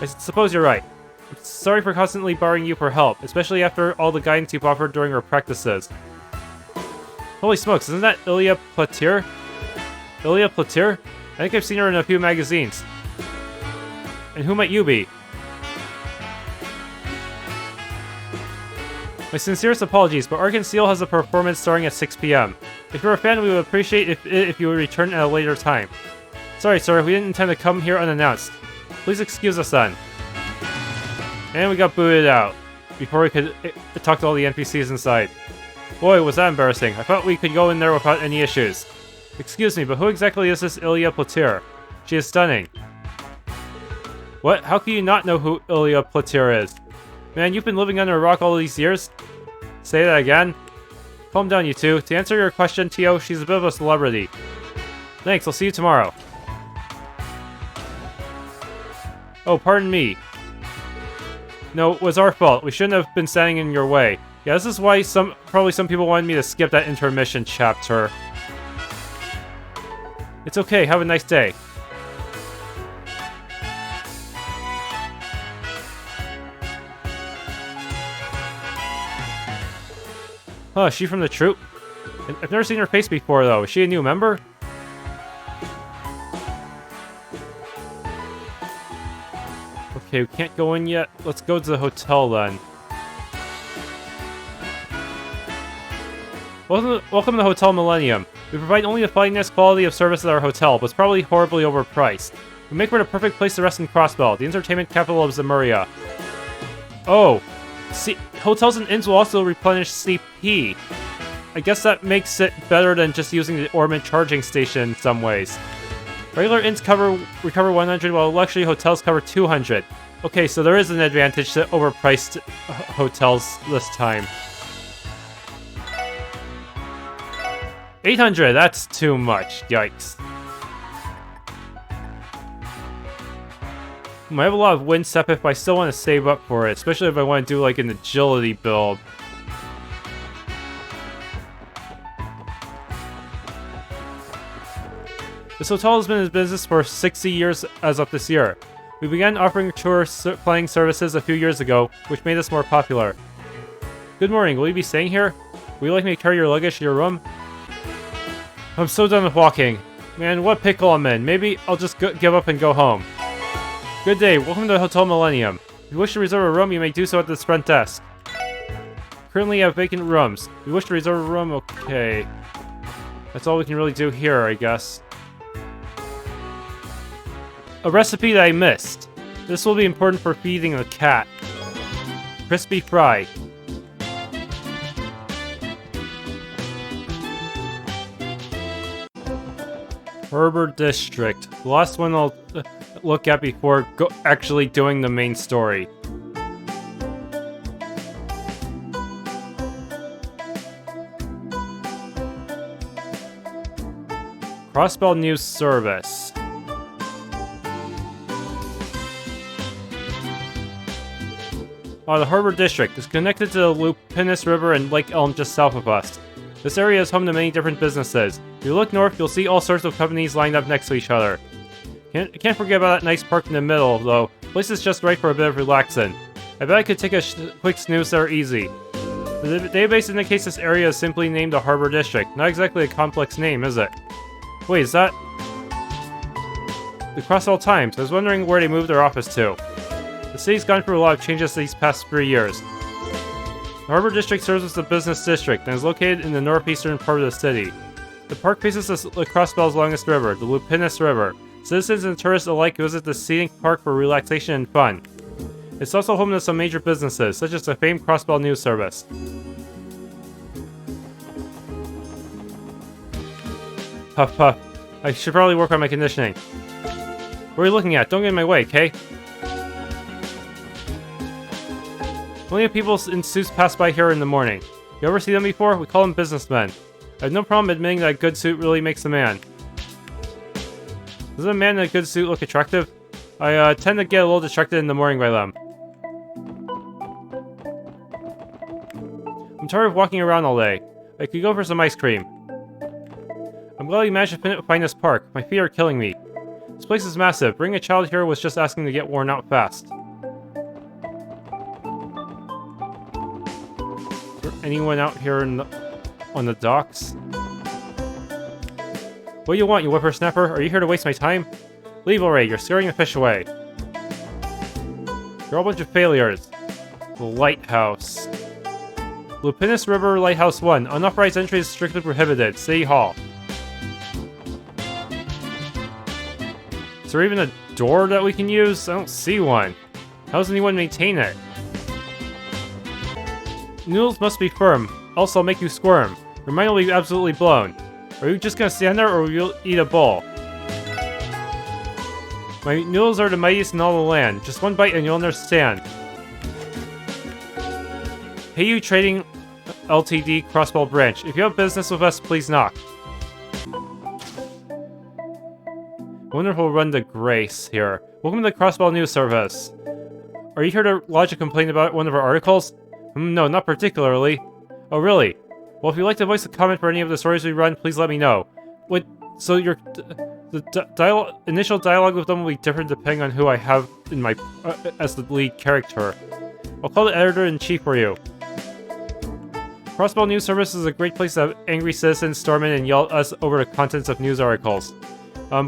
I suppose you're right. I'm sorry for constantly borrowing you for help, especially after all the guidance you've offered during our practices. Holy smokes, isn't that Elie Platir? Elie Platir? I think I've seen her in a few magazines. And who might you be? My sincerest apologies, but Arc En Ciel has a performance starting at 6 p.m. If you're a fan, we would appreciate if you would return at a later time. Sorry, sir, we didn't intend to come here unannounced. Please excuse us then. And we got booted out before we could talk to all the NPCs inside. Boy, was that embarrassing. I thought we could go in there without any issues. Excuse me, but who exactly is this Elie Platir? She is stunning. What? How can you not know who Elie Platir is? Man, you've been living under a rock all these years? Say that again? Calm down, you two. To answer your question, TLoH, she's a bit of a celebrity. Thanks, I'll see you tomorrow. Oh, pardon me. No, it was our fault. We shouldn't have been standing in your way. Yeah, this is why probably some people wanted me to skip that intermission chapter. It's okay, have a nice day. Huh, is she from the troupe? I've never seen her face before, though. Is she a new member? Okay, we can't go in yet. Let's go to the hotel, then. Welcome to Hotel Millennium. We provide only the finest quality of service at our hotel, but it's probably horribly overpriced. We make for the perfect place to rest in Crossbell, the entertainment capital of Zemuria. Oh, see, hotels and inns will also replenish CP. I guess that makes it better than just using the orbment charging station in some ways. Regular inns recover 100, while luxury hotels cover 200. Okay, so there is an advantage to overpriced hotels this time. 800, that's too much. Yikes. I have a lot of wind sepith, but I still want to save up for it, especially if I want to do like an agility build. This hotel has been in business for 60 years as of this year. We began offering tour planning services a few years ago, which made us more popular. Good morning, will you be staying here? Would you like me to carry your luggage to your room? I'm so done with walking. Man, what pickle I'm in. Maybe I'll just give up and go home. Good day, welcome to Hotel Millennium. If you wish to reserve a room, you may do so at this front desk. Currently have vacant rooms. If you wish to reserve a room, okay. That's all we can really do here, I guess. A recipe that I missed. This will be important for feeding the cat. Crispy fry. Herbal District. The last one I'll look at before actually doing the main story. Crossbell News Service. The Herbal District is connected to the Lupinus River and Lake Elm just south of us. This area is home to many different businesses. If you look north, you'll see all sorts of companies lined up next to each other. Can't forget about that nice park in the middle, though. The place is just right for a bit of relaxing. I bet I could take a quick snooze there easy. The database indicates this area is simply named the Herbal District. Not exactly a complex name, is it? Wait, is that the Crossbell Times? I was wondering where they moved their office to. The city's gone through a lot of changes these past 3 years. The Herbal District serves as a business district and is located in the northeastern part of the city. The park faces the Crossbell's longest river, the Lupinus River. Citizens and tourists alike visit the scenic park for relaxation and fun. It's also home to some major businesses, such as the famed Crossbell news service. Puff puff. I should probably work on my conditioning. What are you looking at? Don't get in my way, okay? Plenty of people in suits pass by here in the morning. You ever see them before? We call them businessmen. I have no problem admitting that a good suit really makes a man. Doesn't a man in a good suit look attractive? I tend to get a little distracted in the morning by them. I'm tired of walking around all day. I could go for some ice cream. I'm glad you managed to find this park. My feet are killing me. This place is massive. Bringing a child here was just asking to get worn out fast. Is there anyone out here on the docks? What do you want, you whippersnapper? Are you here to waste my time? Leave already, you're scaring the fish away. You're all a bunch of failures. The Lighthouse. Lupinus River Lighthouse 1. Unauthorized entry is strictly prohibited. City Hall. Is there even a door that we can use? I don't see one. How does anyone maintain it? Noodles must be firm, else I'll make you squirm. Your mind will be absolutely blown. Are you just gonna stand there, or will you eat a bowl? My noodles are the mightiest in all the land. Just one bite and you'll understand. Eiyuu Trading Ltd. Crossbell Branch. If you have business with us, please knock. I wonder if we'll run the Grace here. Welcome to the Crossbell News Service. Are you here to lodge a complaint about one of our articles? No, not particularly. Oh, really? Well, if you'd like to voice a comment for any of the stories we run, please let me know. Wait, so your initial dialogue with them will be different depending on who I have in my as the lead character. I'll call the editor-in-chief for you. Crossbell News Service is a great place to have angry citizens storm in and yell at us over the contents of news articles.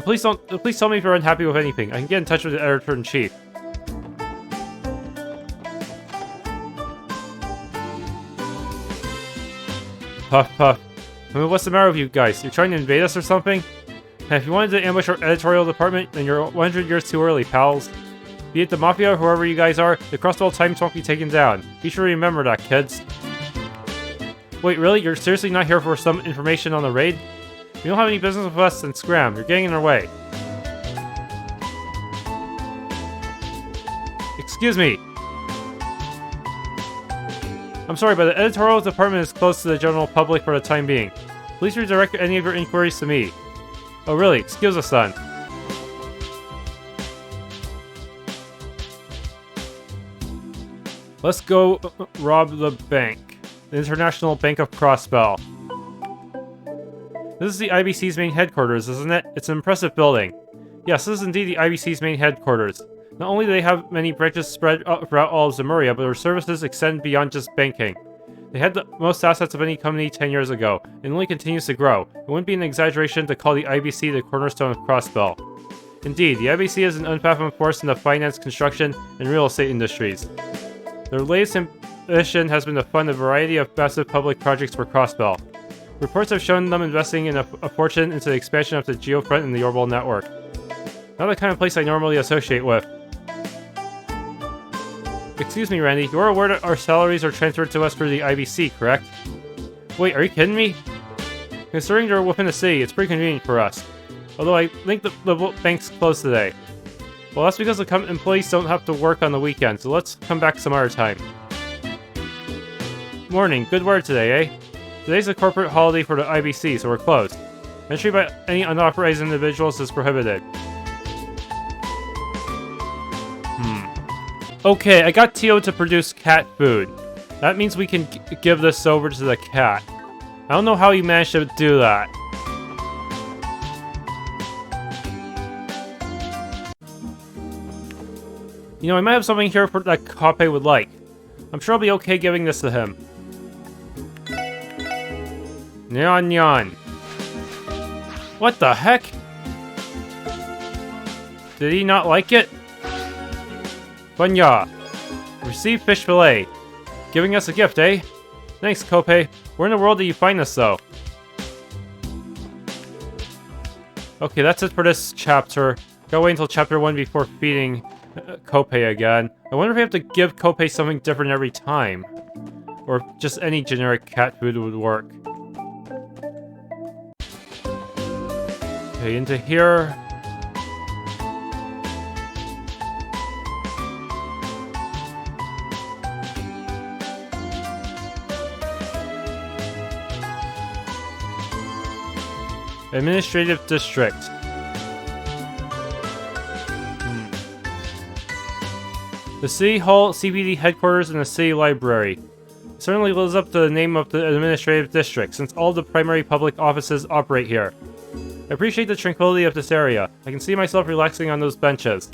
Please tell me if you're unhappy with anything. I can get in touch with the editor-in-chief. Puff puff. I mean, what's the matter with you guys? You're trying to invade us or something? If you wanted to ambush our editorial department, then you're 100 years too early, pals. Be it the Mafia or whoever you guys are, the Crossbell Times won't be taken down. Be sure to remember that, kids. Wait, really? You're seriously not here for some information on the raid? If you don't have any business with us, then scram. You're getting in our way. Excuse me. I'm sorry, but the editorial department is closed to the general public for the time being. Please redirect any of your inquiries to me. Oh really? Excuse us, son. Let's go rob the bank. The International Bank of Crossbell. This is the IBC's main headquarters, isn't it? It's an impressive building. Yes, this is indeed the IBC's main headquarters. Not only do they have many branches spread throughout all of Zemuria, but their services extend beyond just banking. They had the most assets of any company 10 years ago, and only continues to grow. It wouldn't be an exaggeration to call the IBC the cornerstone of Crossbell. Indeed, the IBC is an unfathomed force in the finance, construction, and real estate industries. Their latest ambition has been to fund a variety of massive public projects for Crossbell. Reports have shown them investing in a fortune into the expansion of the Geofront and the Herbal network. Not the kind of place I normally associate with. Excuse me, Randy, you're aware that our salaries are transferred to us through the IBC, correct? Wait, are you kidding me? Considering they're within the city, it's pretty convenient for us. Although I think the bank's closed today. Well, that's because the employees don't have to work on the weekend, so let's come back some other time. Morning, good word today, eh? Today's a corporate holiday for the IBC, so we're closed. Entry by any unauthorized individuals is prohibited. Okay, I got Tio to produce cat food. That means we can give this over to the cat. I don't know how you managed to do that. You know, I might have something here for that Kape would like. I'm sure I'll be okay giving this to him. Nyan Nyan. What the heck? Did he not like it? Bunya. Receive fish fillet. Giving us a gift, eh? Thanks, Kope. Where in the world did you find this, though? Okay, that's it for this chapter. Gotta wait until chapter 1 before feeding Kopei again. I wonder if we have to give Kopei something different every time. Or just any generic cat food would work. Okay, into here. Administrative District. The City Hall, CPD headquarters, and the City Library. It certainly lives up to the name of the Administrative District, since all the primary public offices operate here. I appreciate the tranquility of this area. I can see myself relaxing on those benches.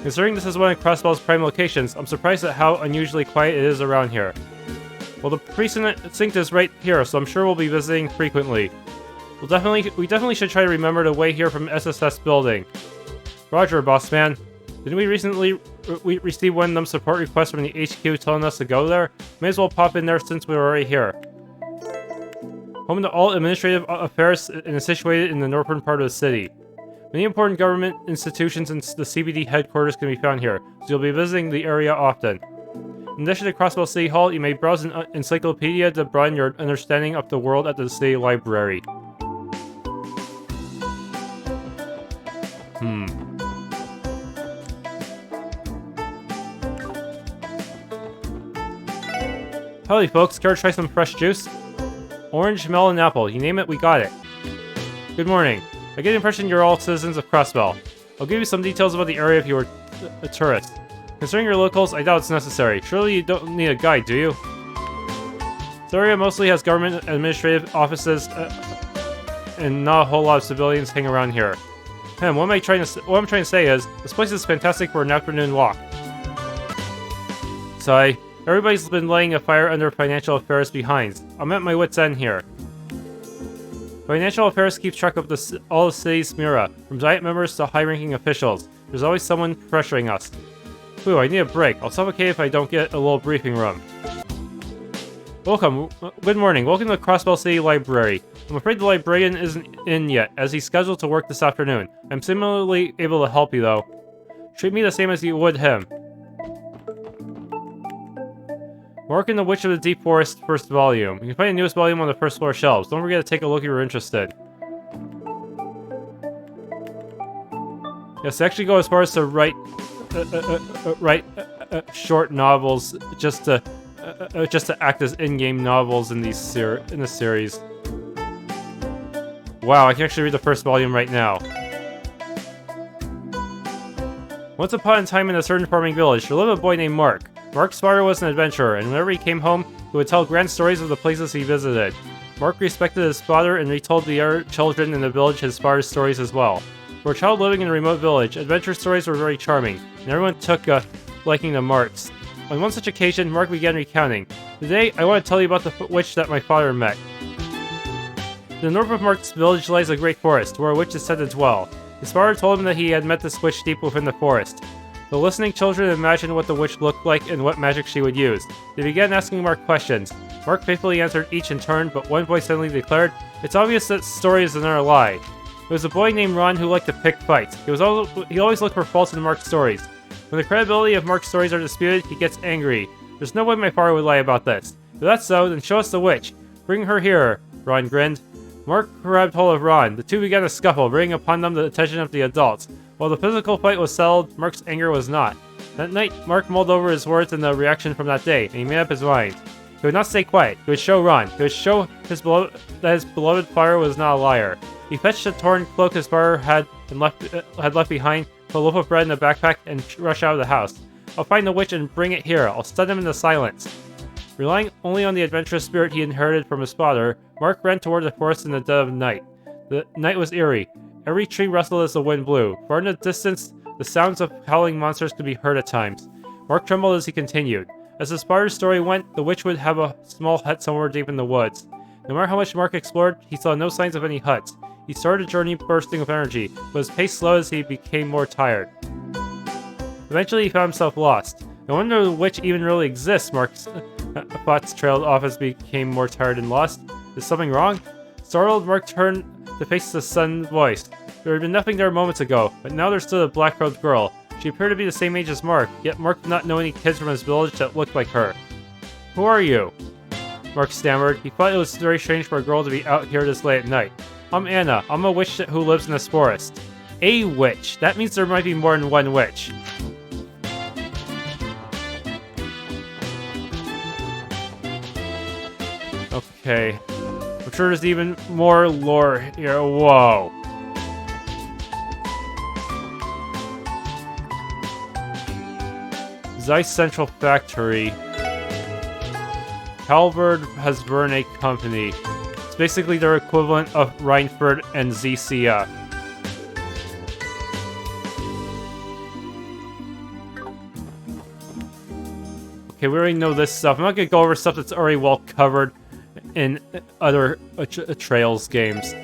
Considering this is one of Crossbell's prime locations, I'm surprised at how unusually quiet it is around here. Well, the precinct is right here, so I'm sure we'll be visiting frequently. We definitely should try to remember the way here from SSS building. Roger, boss man. Didn't we recently receive one of them support requests from the HQ telling us to go there? May as well pop in there since we're already here. Home to all administrative affairs and is situated in the northern part of the city. Many important government institutions and the CBD headquarters can be found here, so you'll be visiting the area often. In addition to Crossbell City Hall, you may browse an encyclopedia to broaden your understanding of the world at the City Library. Howdy folks, care to try some fresh juice? Orange, melon, apple, you name it, we got it. Good morning. I get the impression you're all citizens of Crossbell. I'll give you some details about the area if you were a tourist. Considering your locals, I doubt it's necessary. Surely you don't need a guide, do you? This area mostly has government administrative offices and not a whole lot of civilians hang around here. What I'm trying to say is, this place is fantastic for an afternoon walk. Sigh. Everybody's been laying a fire under financial affairs behind. I'm at my wit's end here. Financial affairs keeps track of all the city's Mira, from diet members to high-ranking officials. There's always someone pressuring us. Ooh, I need a break. I'll suffocate if I don't get a little briefing room. Welcome. Good morning. Welcome to the Crossbell City Library. I'm afraid the librarian isn't in yet, as he's scheduled to work this afternoon. I'm similarly able to help you, though. Treat me the same as you would him. Mark in the Witch of the Deep Forest first volume. You can find the newest volume on the first floor shelves. Don't forget to take a look if you're interested. Yes, I actually go as far as to write short novels just to act as in-game novels in this series. Wow, I can actually read the first volume right now. Once upon a time in a certain farming village, there lived a boy named Mark. Mark's father was an adventurer, and whenever he came home, he would tell grand stories of the places he visited. Mark respected his father and retold the other children in the village his father's stories as well. For a child living in a remote village, adventure stories were very charming, and everyone took a liking to Mark's. On one such occasion, Mark began recounting. Today, I want to tell you about the witch that my father met. To the north of Mark's village lies a great forest, where a witch is said to dwell. His father told him that he had met this witch deep within the forest. The listening children imagined what the witch looked like and what magic she would use. They began asking Mark questions. Mark faithfully answered each in turn, but one voice suddenly declared, "It's obvious that story is another lie." There was a boy named Ron who liked to pick fights. He always looked for faults in Mark's stories. When the credibility of Mark's stories are disputed, he gets angry. There's no way my father would lie about this. If that's so, then show us the witch. Bring her here, Ron grinned. Mark grabbed hold of Ron. The two began a scuffle, bringing upon them the attention of the adults. While the physical fight was settled, Mark's anger was not. That night, Mark mulled over his words and the reaction from that day, and he made up his mind. He would not stay quiet. He would show Ron. He would show that his beloved father was not a liar. He fetched the torn cloak his father had left behind, put a loaf of bread in a backpack, and rushed out of the house. I'll find the witch and bring it here. I'll stun him into silence. Relying only on the adventurous spirit he inherited from his father, Mark ran toward the forest in the dead of night. The night was eerie. Every tree rustled as the wind blew. Far in the distance, the sounds of howling monsters could be heard at times. Mark trembled as he continued. As his father's story went, the witch would have a small hut somewhere deep in the woods. No matter how much Mark explored, he saw no signs of any huts. He started a journey bursting with energy, but his pace slowed as he became more tired. Eventually, he found himself lost. No wonder the witch even really exists, Mark's thoughts trailed off as he became more tired and lost. Is something wrong? Startled, Mark turned to face the son's voice. There had been nothing there moments ago, but now there stood a black-robed girl. She appeared to be the same age as Mark, yet Mark did not know any kids from his village that looked like her. Who are you? Mark stammered. He thought it was very strange for a girl to be out here this late at night. I'm Anna. I'm a witch who lives in this forest. A witch. That means there might be more than one witch. Okay. I'm sure there's even more lore here. Whoa. Zeiss Central Factory. Calvard has run a company. It's basically their equivalent of Reinford and ZCF. Okay, we already know this stuff. I'm not gonna go over stuff that's already well covered in other Trails games.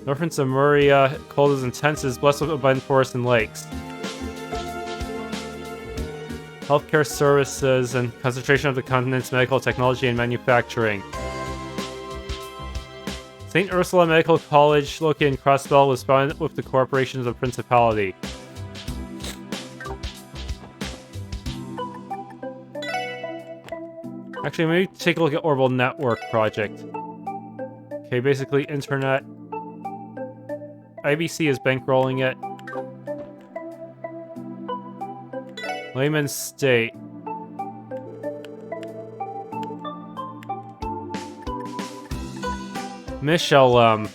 Northern Zamuria, cold is intense, is blessed with abundant forests and lakes. Healthcare services and concentration of the continent's medical technology and manufacturing. St. Ursula Medical College, located in Crossbell, was founded with the cooperation of the Principality. Actually, maybe take a look at Orbital Network Project. Okay, basically internet. IBC is bankrolling it. Layman's State. Michelum.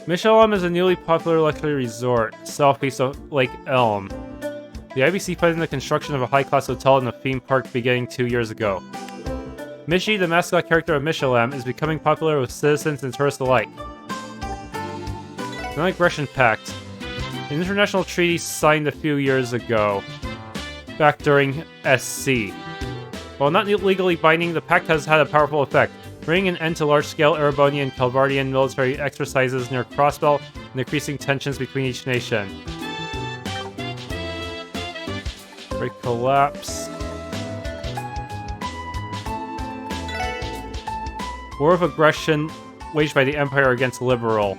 Michelum is a newly popular luxury resort, southeast of Lake Elm. The IBC funded the construction of a high-class hotel in the theme park beginning 2 years ago. Michi, the mascot character of Michelum, is becoming popular with citizens and tourists alike. Non-Aggression Pact. An international treaty signed a few years ago, back during SC. While not legally binding, the pact has had a powerful effect, bringing an end to large-scale Erebonian and Calvardian military exercises near Crossbell and increasing tensions between each nation. Great Collapse. War of aggression waged by the Empire against Liberal.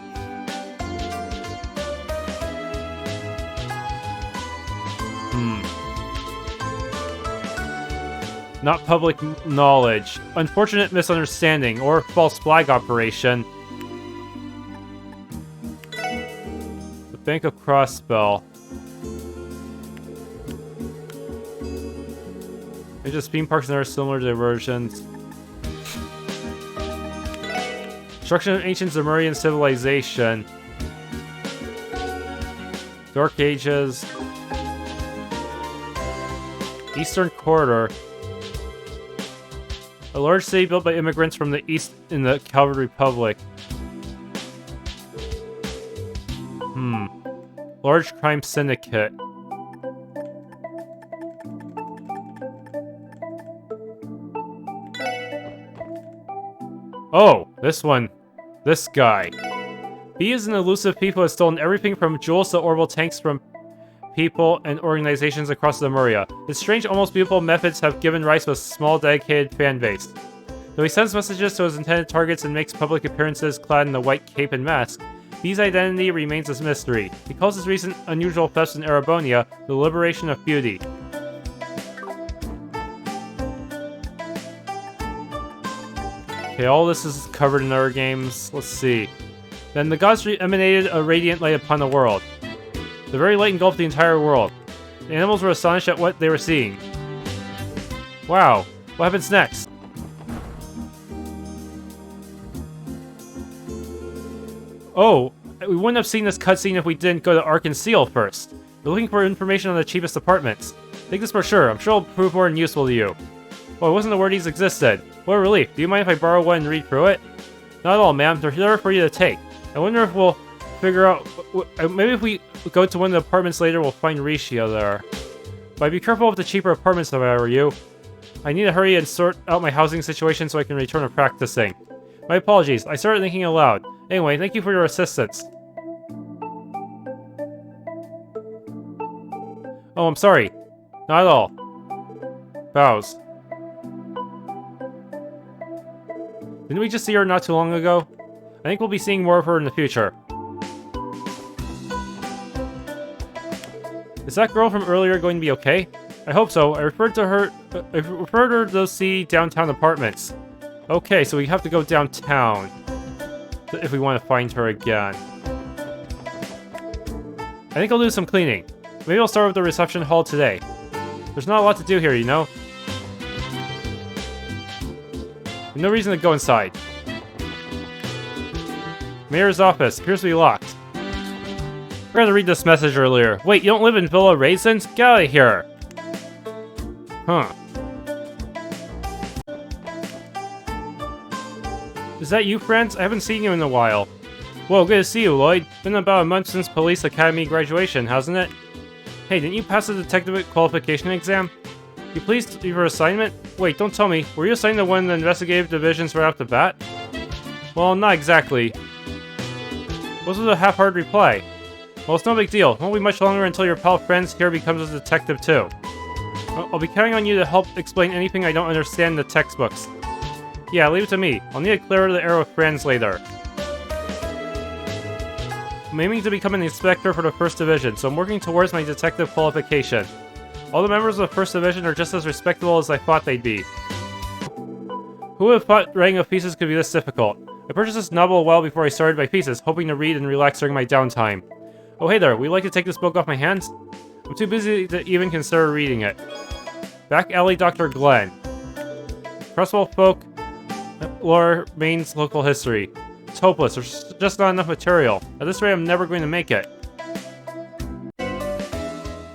Not public knowledge. Unfortunate misunderstanding or false flag operation. The Bank of Crossbell. It's just theme parks and other similar diversions. Destruction of ancient Zamurian civilization. Dark Ages. Eastern Corridor. A large city built by immigrants from the east in the Calvard Republic. Large crime syndicate. Oh, this one. This guy. B is an elusive people who has stolen everything from jewels to orbital tanks from people and organizations across Lemuria. His strange, almost beautiful methods have given rise to a small, dedicated fan base. Though he sends messages to his intended targets and makes public appearances clad in a white cape and mask, B's identity remains a mystery. He calls his recent unusual thefts in Erebonia the liberation of beauty. Okay, all this is covered in other games. Let's see. Then the gods emanated a radiant light upon the world. The very light engulfed the entire world. The animals were astonished at what they were seeing. Wow, what happens next? Oh, we wouldn't have seen this cutscene if we didn't go to Arc En Ciel first. We're looking for information on the cheapest apartments. Take this brochure, I'm sure it'll prove more than useful to you. Well, I wasn't aware these existed. What a relief. Do you mind if I borrow one and read through it? Not at all, ma'am. They're there for you to take. I wonder if we'll figure out... Maybe if we go to one of the apartments later, we'll find Risha there. But be careful with the cheaper apartments if I were you. I need to hurry and sort out my housing situation so I can return to practicing. My apologies. I started thinking aloud. Anyway, thank you for your assistance. Oh, I'm sorry. Not at all. Bows. Didn't we just see her not too long ago? I think we'll be seeing more of her in the future. Is that girl from earlier going to be okay? I hope so. I referred her to those C downtown apartments. Okay, so we have to go downtown if we want to find her again. I think I'll do some cleaning. Maybe I'll start with the reception hall today. There's not a lot to do here, you know? No reason to go inside. Mayor's office appears to be locked. I forgot to read this message earlier. Wait, you don't live in Villa Raisins? Get out of here! Huh. Is that you, friends? I haven't seen you in a while. Whoa, good to see you, Lloyd. Been about a month since Police Academy graduation, hasn't it? Hey, didn't you pass the detective qualification exam? You pleased with your assignment? Wait, don't tell me. Were you assigned to one of the investigative divisions right off the bat? Well, not exactly. What was a half-hearted reply? Well, it's no big deal. It won't be much longer until your pal friends here becomes a detective too. I'll be counting on you to help explain anything I don't understand in the textbooks. Yeah, leave it to me. I'll need to clear the air with friends later. I'm aiming to become an inspector for the 1st Division, so I'm working towards my detective qualification. All the members of the 1st Division are just as respectable as I thought they'd be. Who would have thought writing of pieces could be this difficult? I purchased this novel a while before I started my pieces, hoping to read and relax during my downtime. Oh hey there, would you like to take this book off my hands? I'm too busy to even consider reading it. Back alley Dr. Glenn. Crossbell folk lore means local history. It's hopeless, there's just not enough material. At this rate, I'm never going to make it.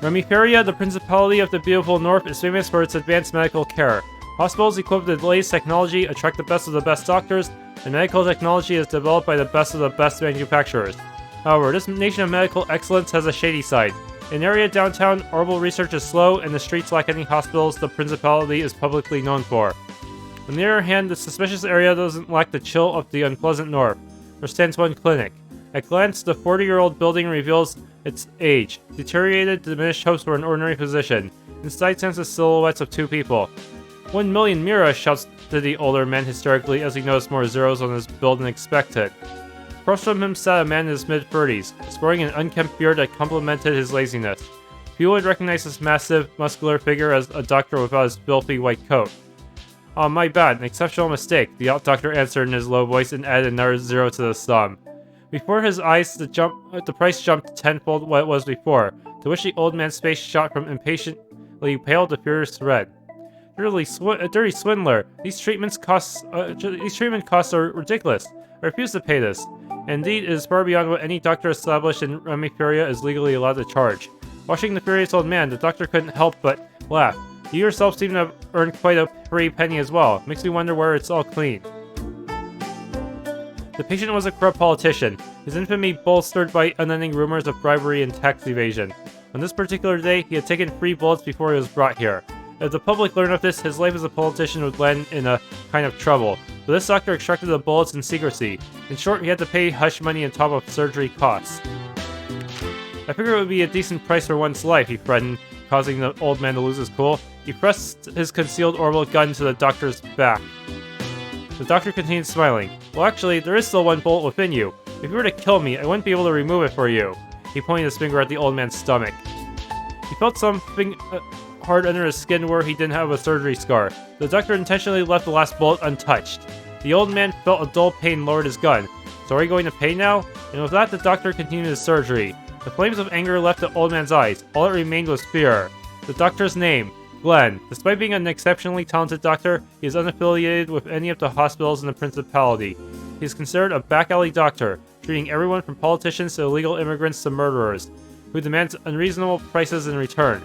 Remiferia, the Principality of the Beautiful North, is famous for its advanced medical care. Hospitals equipped with the latest technology attract the best of the best doctors, and medical technology is developed by the best of the best manufacturers. However, this nation of medical excellence has a shady side. In an area downtown, herbal research is slow, and the streets lack any hospitals the Principality is publicly known for. On the other hand, the suspicious area doesn't lack the chill of the unpleasant north. There stands one clinic. At glance, the 40-year-old building reveals its age. Deteriorated, diminished hopes for an ordinary physician. Inside stands the silhouettes of 2 people. 1 million Mira, shouts to the older man hysterically as he noticed more zeros on his build than expected. Across from him sat a man in his mid-30s, sporting an unkempt beard that complemented his laziness. Few would recognize this massive, muscular figure as a doctor without his filthy white coat. Oh, my bad, an exceptional mistake, the doctor answered in his low voice and added another 0 to the sum. Before his eyes, the price jumped tenfold what it was before, to which the old man's face shot from impatiently pale to furious red. A dirty swindler! These treatment costs are ridiculous. I refuse to pay this. Indeed, it is far beyond what any doctor established in Remiferia is legally allowed to charge. Watching the furious old man, the doctor couldn't help but laugh. You yourself seem to have earned quite a pretty penny as well. Makes me wonder where it's all clean. The patient was a corrupt politician, his infamy bolstered by unending rumors of bribery and tax evasion. On this particular day, he had taken free bullets before he was brought here. If the public learned of this, his life as a politician would land in a kind of trouble. But this doctor extracted the bullets in secrecy. In short, he had to pay hush money on top of surgery costs. I figured it would be a decent price for one's life, he threatened, causing the old man to lose his cool. He pressed his concealed orbital gun to the doctor's back. The doctor continued smiling. Well, actually, there is still one bullet within you. If you were to kill me, I wouldn't be able to remove it for you. He pointed his finger at the old man's stomach. He felt something hard under his skin where he didn't have a surgery scar. The doctor intentionally left the last bullet untouched. The old man felt a dull pain and lowered his gun. So are you going to pay now? And with that, the doctor continued his surgery. The flames of anger left the old man's eyes. All that remained was fear. The doctor's name, Glenn. Despite being an exceptionally talented doctor, he is unaffiliated with any of the hospitals in the Principality. He is considered a back alley doctor, treating everyone from politicians to illegal immigrants to murderers, who demands unreasonable prices in return.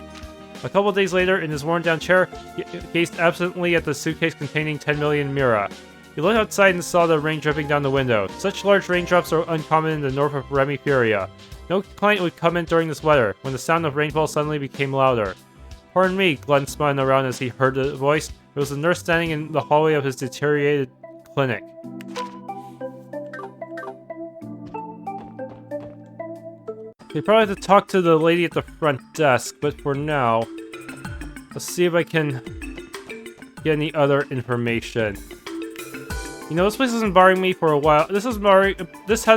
A couple days later, in his worn-down chair, he gazed absently at the suitcase containing 10 million Mira. He looked outside and saw the rain dripping down the window. Such large raindrops are uncommon in the north of Remiferia. No client would come in during this weather, when the sound of rainfall suddenly became louder. Pardon me, Glenn spun around as he heard the voice. It was a nurse standing in the hallway of his deteriorated clinic. They probably have to talk to the lady at the front desk, but for now, let's see if I can get any other information. You know, this place has been bothering me for a while. This has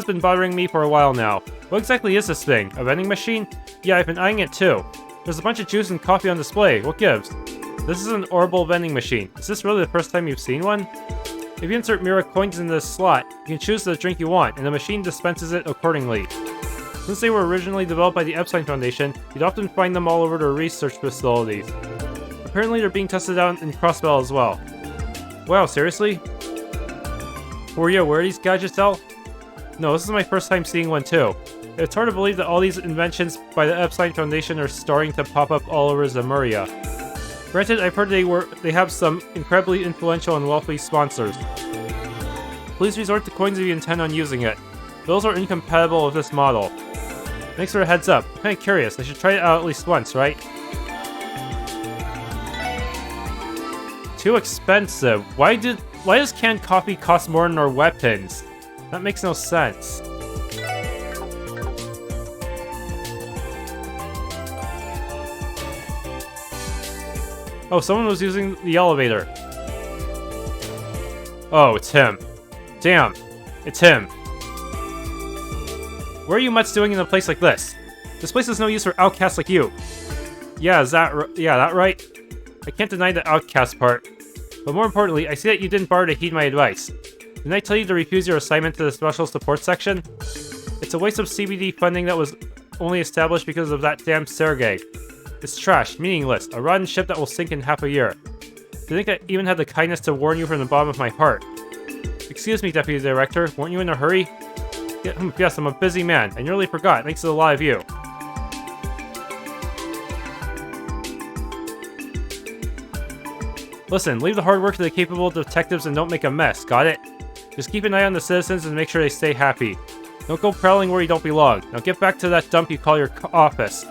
been bothering me for a while now. What exactly is this thing? A vending machine? Yeah, I've been eyeing it too. There's a bunch of juice and coffee on display. What gives? This is an Herbal vending machine. Is this really the first time you've seen one? If you insert Mira coins in this slot, you can choose the drink you want, and the machine dispenses it accordingly. Since they were originally developed by the Epstein Foundation, you'd often find them all over their research facilities. Apparently they're being tested out in Crossbell as well. Wow, seriously? Were you aware of these gadgets out? No, this is my first time seeing one too. It's hard to believe that all these inventions by the Epstein Foundation are starting to pop up all over Zemuria. Granted, I've heard they have some incredibly influential and wealthy sponsors. Please resort to coins if you intend on using it. Bills are incompatible with this model. Thanks for a heads up. I'm kinda curious. I should try it out at least once, right? Too expensive. Why does canned coffee cost more than our weapons? That makes no sense. Oh, someone was using the elevator. Oh, it's him. Damn, it's him. What are you mutts doing in a place like this? This place is no use for outcasts like you. Yeah, that right? I can't deny the outcast part. But more importantly, I see that you didn't bother to heed my advice. Didn't I tell you to refuse your assignment to the special support section? It's a waste of CBD funding that was only established because of that damn Sergei. It's trash, meaningless, a rotten ship that will sink in half a year. To think I even had the kindness to warn you from the bottom of my heart. Excuse me, Deputy Director, weren't you in a hurry? Yes, I'm a busy man. I nearly forgot, thanks to the lot of you. Listen, leave the hard work to the capable detectives and don't make a mess, got it? Just keep an eye on the citizens and make sure they stay happy. Don't go prowling where you don't belong. Now get back to that dump you call your office.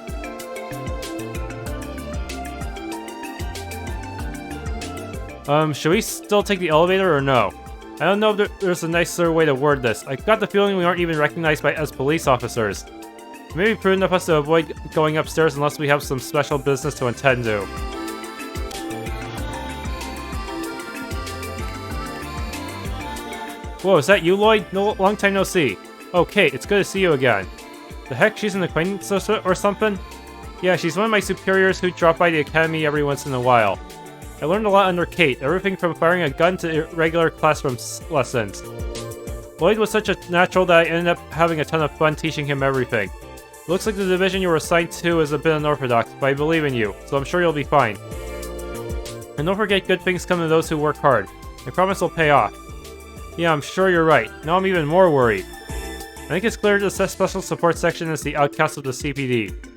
Should we still take the elevator or no? I don't know if there's a nicer way to word this. I got the feeling we aren't even recognized as police officers. It may be prudent of us to avoid going upstairs unless we have some special business to attend to. Whoa, is that you, Lloyd? No, long time no see. Oh, Kate, it's good to see you again. The heck, she's an acquaintance or something? Yeah, she's one of my superiors who drop by the academy every once in a while. I learned a lot under Kate, everything from firing a gun to regular classroom lessons. Lloyd was such a natural that I ended up having a ton of fun teaching him everything. It looks like the division you were assigned to is a bit unorthodox, but I believe in you, so I'm sure you'll be fine. And don't forget, good things come to those who work hard. I promise it'll pay off. Yeah, I'm sure you're right. Now I'm even more worried. I think it's clear the special support section is the outcast of the CPD.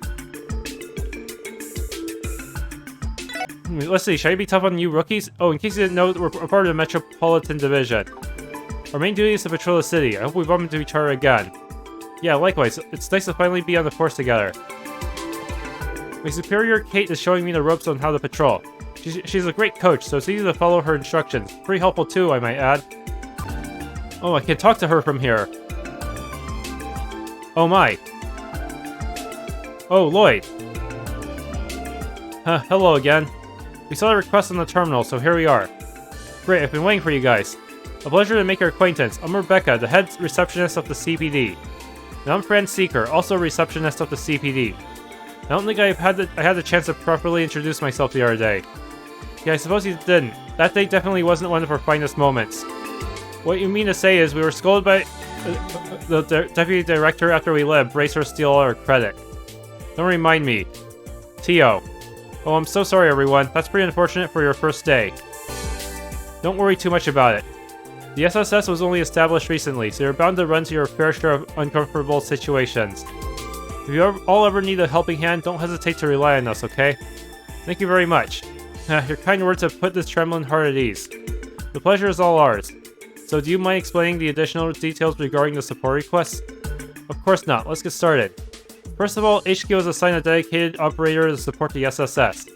Let's see, should I be tough on you rookies? Oh, in case you didn't know, we're part of the Metropolitan Division. Our main duty is to patrol the city. I hope we bump into each other again. Yeah, likewise. It's nice to finally be on the force together. My superior, Kate, is showing me the ropes on how to patrol. She's a great coach, so it's easy to follow her instructions. Pretty helpful too, I might add. Oh, I can talk to her from here. Oh my. Oh, Lloyd. Hello again. We saw the request on the terminal, so here we are. Great, I've been waiting for you guys. A pleasure to make your acquaintance. I'm Rebecca, the head receptionist of the CPD. And I'm Fran Seeker, also a receptionist of the CPD. I don't think I had the chance to properly introduce myself the other day. Yeah, I suppose you didn't. That day definitely wasn't one of our finest moments. What you mean to say is we were scolded by the deputy director after we let a bracer steal all our credit. Don't remind me. T.O. Oh, I'm so sorry, everyone. That's pretty unfortunate for your first day. Don't worry too much about it. The SSS was only established recently, so you're bound to run into your fair share of uncomfortable situations. If you all ever need a helping hand, don't hesitate to rely on us, okay? Thank you very much. Your kind words have put this trembling heart at ease. The pleasure is all ours. So do you mind explaining the additional details regarding the support requests? Of course not. Let's get started. First of all, HQ has assigned a dedicated operator to support the SSS.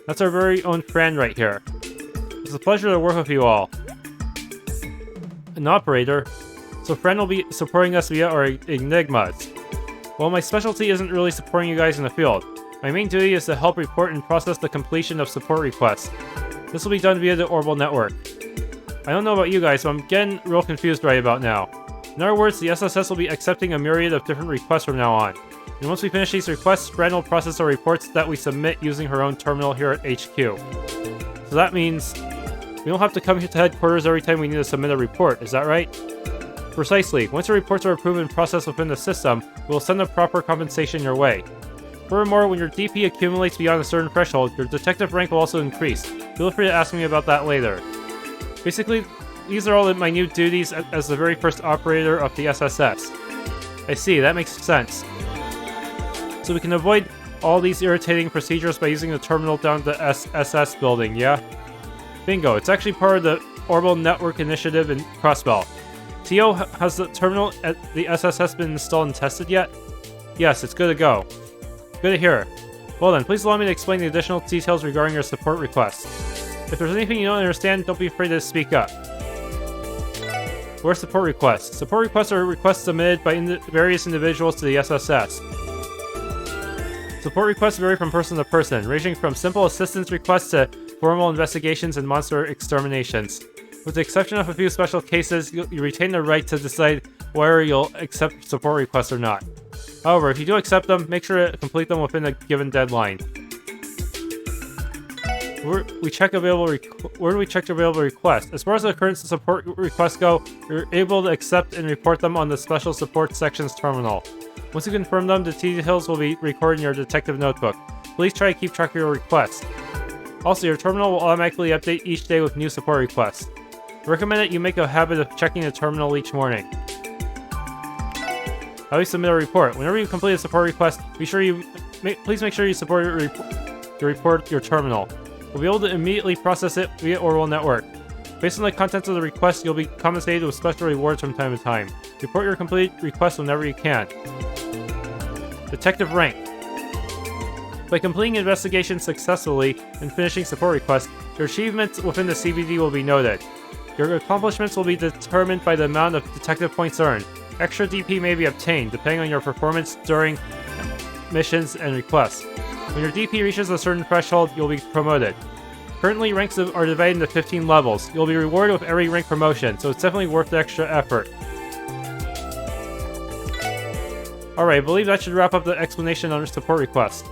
That's our very own Fran right here. It's a pleasure to work with you all. An operator? So Fran will be supporting us via our enigmas. Well, my specialty isn't really supporting you guys in the field. My main duty is to help report and process the completion of support requests. This will be done via the Herbal network. I don't know about you guys, but I'm getting real confused right about now. In other words, the SSS will be accepting a myriad of different requests from now on. And once we finish these requests, Brand will process our reports that we submit using her own terminal here at HQ. So that means we don't have to come here to headquarters every time we need to submit a report, is that right? Precisely. Once your reports are approved and processed within the system, we will send the proper compensation your way. Furthermore, when your DP accumulates beyond a certain threshold, your detective rank will also increase. Feel free to ask me about that later. Basically, these are all the minute duties as the very first operator of the SSS. I see, that makes sense. So we can avoid all these irritating procedures by using the terminal down at the SSS building, yeah? Bingo, it's actually part of the Orbital Network Initiative in Crossbell. TLoH, has the terminal at the SSS been installed and tested yet? Yes, it's good to go. Good to hear. Well then, please allow me to explain the additional details regarding your support request. If there's anything you don't understand, don't be afraid to speak up. Where's support requests? Support requests are requests submitted by various individuals to the SSS. Support requests vary from person to person, ranging from simple assistance requests to formal investigations and monster exterminations. With the exception of a few special cases, you retain the right to decide whether you'll accept support requests or not. However, if you do accept them, make sure to complete them within a given deadline. Where do we check available requests? As far as the current support requests go, you're able to accept and report them on the Special Support Section's terminal. Once you confirm them, the details will be recorded in your detective notebook. Please try to keep track of your requests. Also, your terminal will automatically update each day with new support requests. I recommend that you make a habit of checking the terminal each morning. How do you submit a report? Whenever you complete a support request, please make sure you support your terminal. We'll be able to immediately process it via Orbital Network. Based on the contents of the request, you'll be compensated with special rewards from time to time. Report your complete request whenever you can. Detective rank. By completing investigations successfully and finishing support requests, your achievements within the CBD will be noted. Your accomplishments will be determined by the amount of detective points earned. Extra DP may be obtained, depending on your performance during missions and requests. When your DP reaches a certain threshold, you'll be promoted. Currently, ranks are divided into 15 levels. You'll be rewarded with every rank promotion, so it's definitely worth the extra effort. Alright, I believe that should wrap up the explanation on your support request.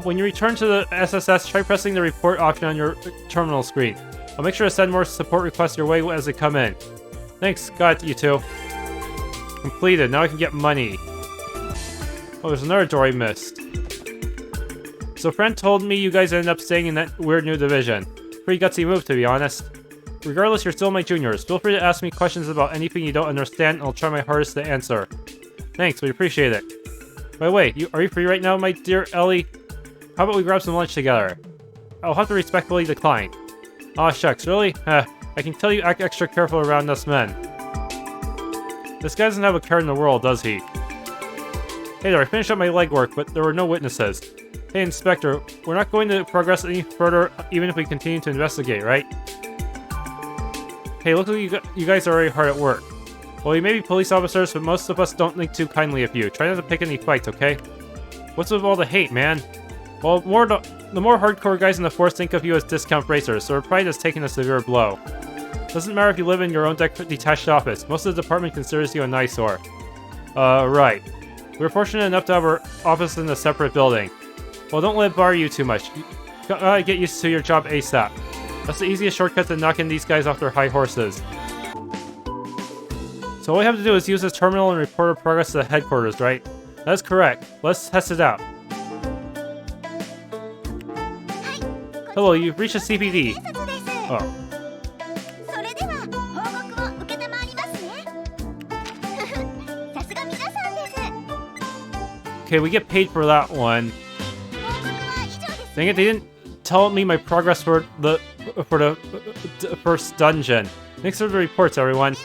When you return to the SSS, try pressing the report option on your terminal screen. I'll make sure to send more support requests your way as they come in. Thanks, got it, you two. Completed, now I can get money. Oh, there's another door I missed. So friend told me you guys ended up staying in that weird new division. Pretty gutsy move, to be honest. Regardless, you're still my juniors. Feel free to ask me questions about anything you don't understand, and I'll try my hardest to answer. Thanks, we appreciate it. By the way, are you free right now, my dear Elie? How about we grab some lunch together? I'll have to respectfully decline. Aw shucks, really? I can tell you act extra careful around us men. This guy doesn't have a care in the world, does he? Hey there, I finished up my legwork, but there were no witnesses. Hey Inspector, we're not going to progress any further even if we continue to investigate, right? Hey, looks like you guys are already hard at work. Well, you may be police officers, but most of us don't think too kindly of you. Try not to pick any fights, okay? What's with all the hate, man? Well, the more hardcore guys in the force think of you as discount racers, so our pride has taken a severe blow. Doesn't matter if you live in your own detached office. Most of the department considers you an eyesore. Right. We're fortunate enough to have our office in a separate building. Well, don't let it bother you too much. You gotta get used to your job ASAP. That's the easiest shortcut to knocking these guys off their high horses. So all we have to do is use this terminal and report our progress to the headquarters, right? That's correct. Let's test it out. Hello, you've reached a CPD. Oh. Okay, we get paid for that one. Dang it, they didn't tell me my progress for the first dungeon. Thanks for the reports, everyone.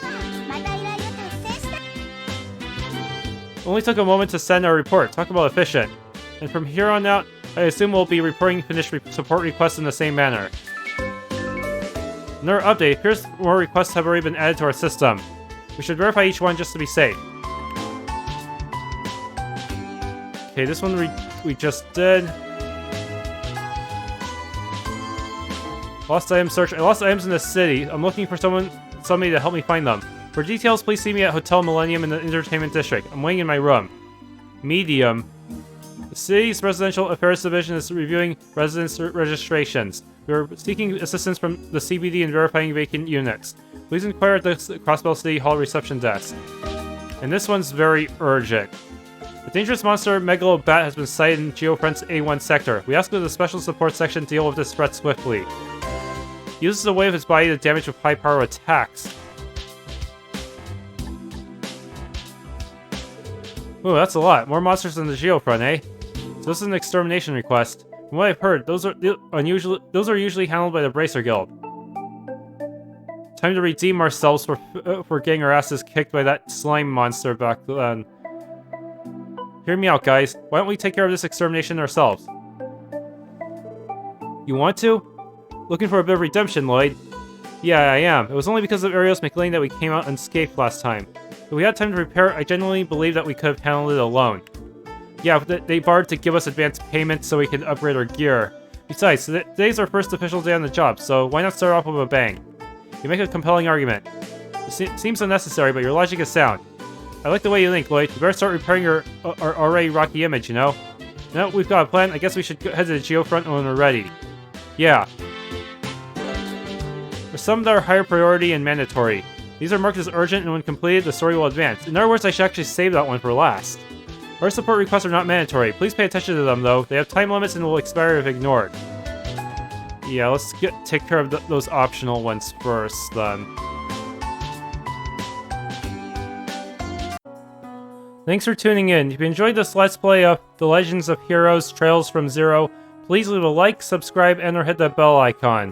Only took a moment to send our report. Talk about efficient. And from here on out, I assume we'll be reporting finished support requests in the same manner. Another update. Here's more requests have already been added to our system. We should verify each one just to be safe. Okay, this one we just did. Lost item search. I lost items in the city. I'm looking for somebody to help me find them. For details, please see me at Hotel Millennium in the Entertainment District. I'm waiting in my room. Medium. The city's Residential Affairs Division is reviewing residence registrations. We are seeking assistance from the CBD in verifying vacant units. Please inquire at the Crossbell City Hall reception desk. And this one's very urgent. A dangerous monster Megalobat has been sighted in Geofront's A1 sector. We ask that the Special Support Section deal with this threat swiftly. He uses a way of his body to damage with high-power attacks. Ooh, that's a lot. More monsters than the Geofront, eh? So this is an extermination request. From what I've heard, those are usually handled by the Bracer Guild. Time to redeem ourselves for getting our asses kicked by that slime monster back then. Hear me out, guys. Why don't we take care of this extermination ourselves? You want to? Looking for a bit of redemption, Lloyd. Yeah, I am. It was only because of Arios McLean that we came out unscathed last time. If we had time to repair, I genuinely believe that we could have handled it alone. Yeah, but they borrowed to give us advance payments so we can upgrade our gear. Besides, today's our first official day on the job, so why not start off with a bang? You make a compelling argument. It seems unnecessary, but your logic is sound. I like the way you think, Lloyd. You better start repairing our already rocky image, you know? Now that we've got a plan, I guess we should head to the Geofront when we're ready. Yeah. There's some that are higher priority and mandatory. These are marked as urgent, and when completed, the story will advance. In other words, I should actually save that one for last. Our support requests are not mandatory. Please pay attention to them, though. They have time limits and will expire if ignored. Yeah, let's take care of those optional ones first, then. Thanks for tuning in. If you enjoyed this Let's Play of The Legends of Heroes Trails from Zero, please leave a like, subscribe, and or hit that bell icon.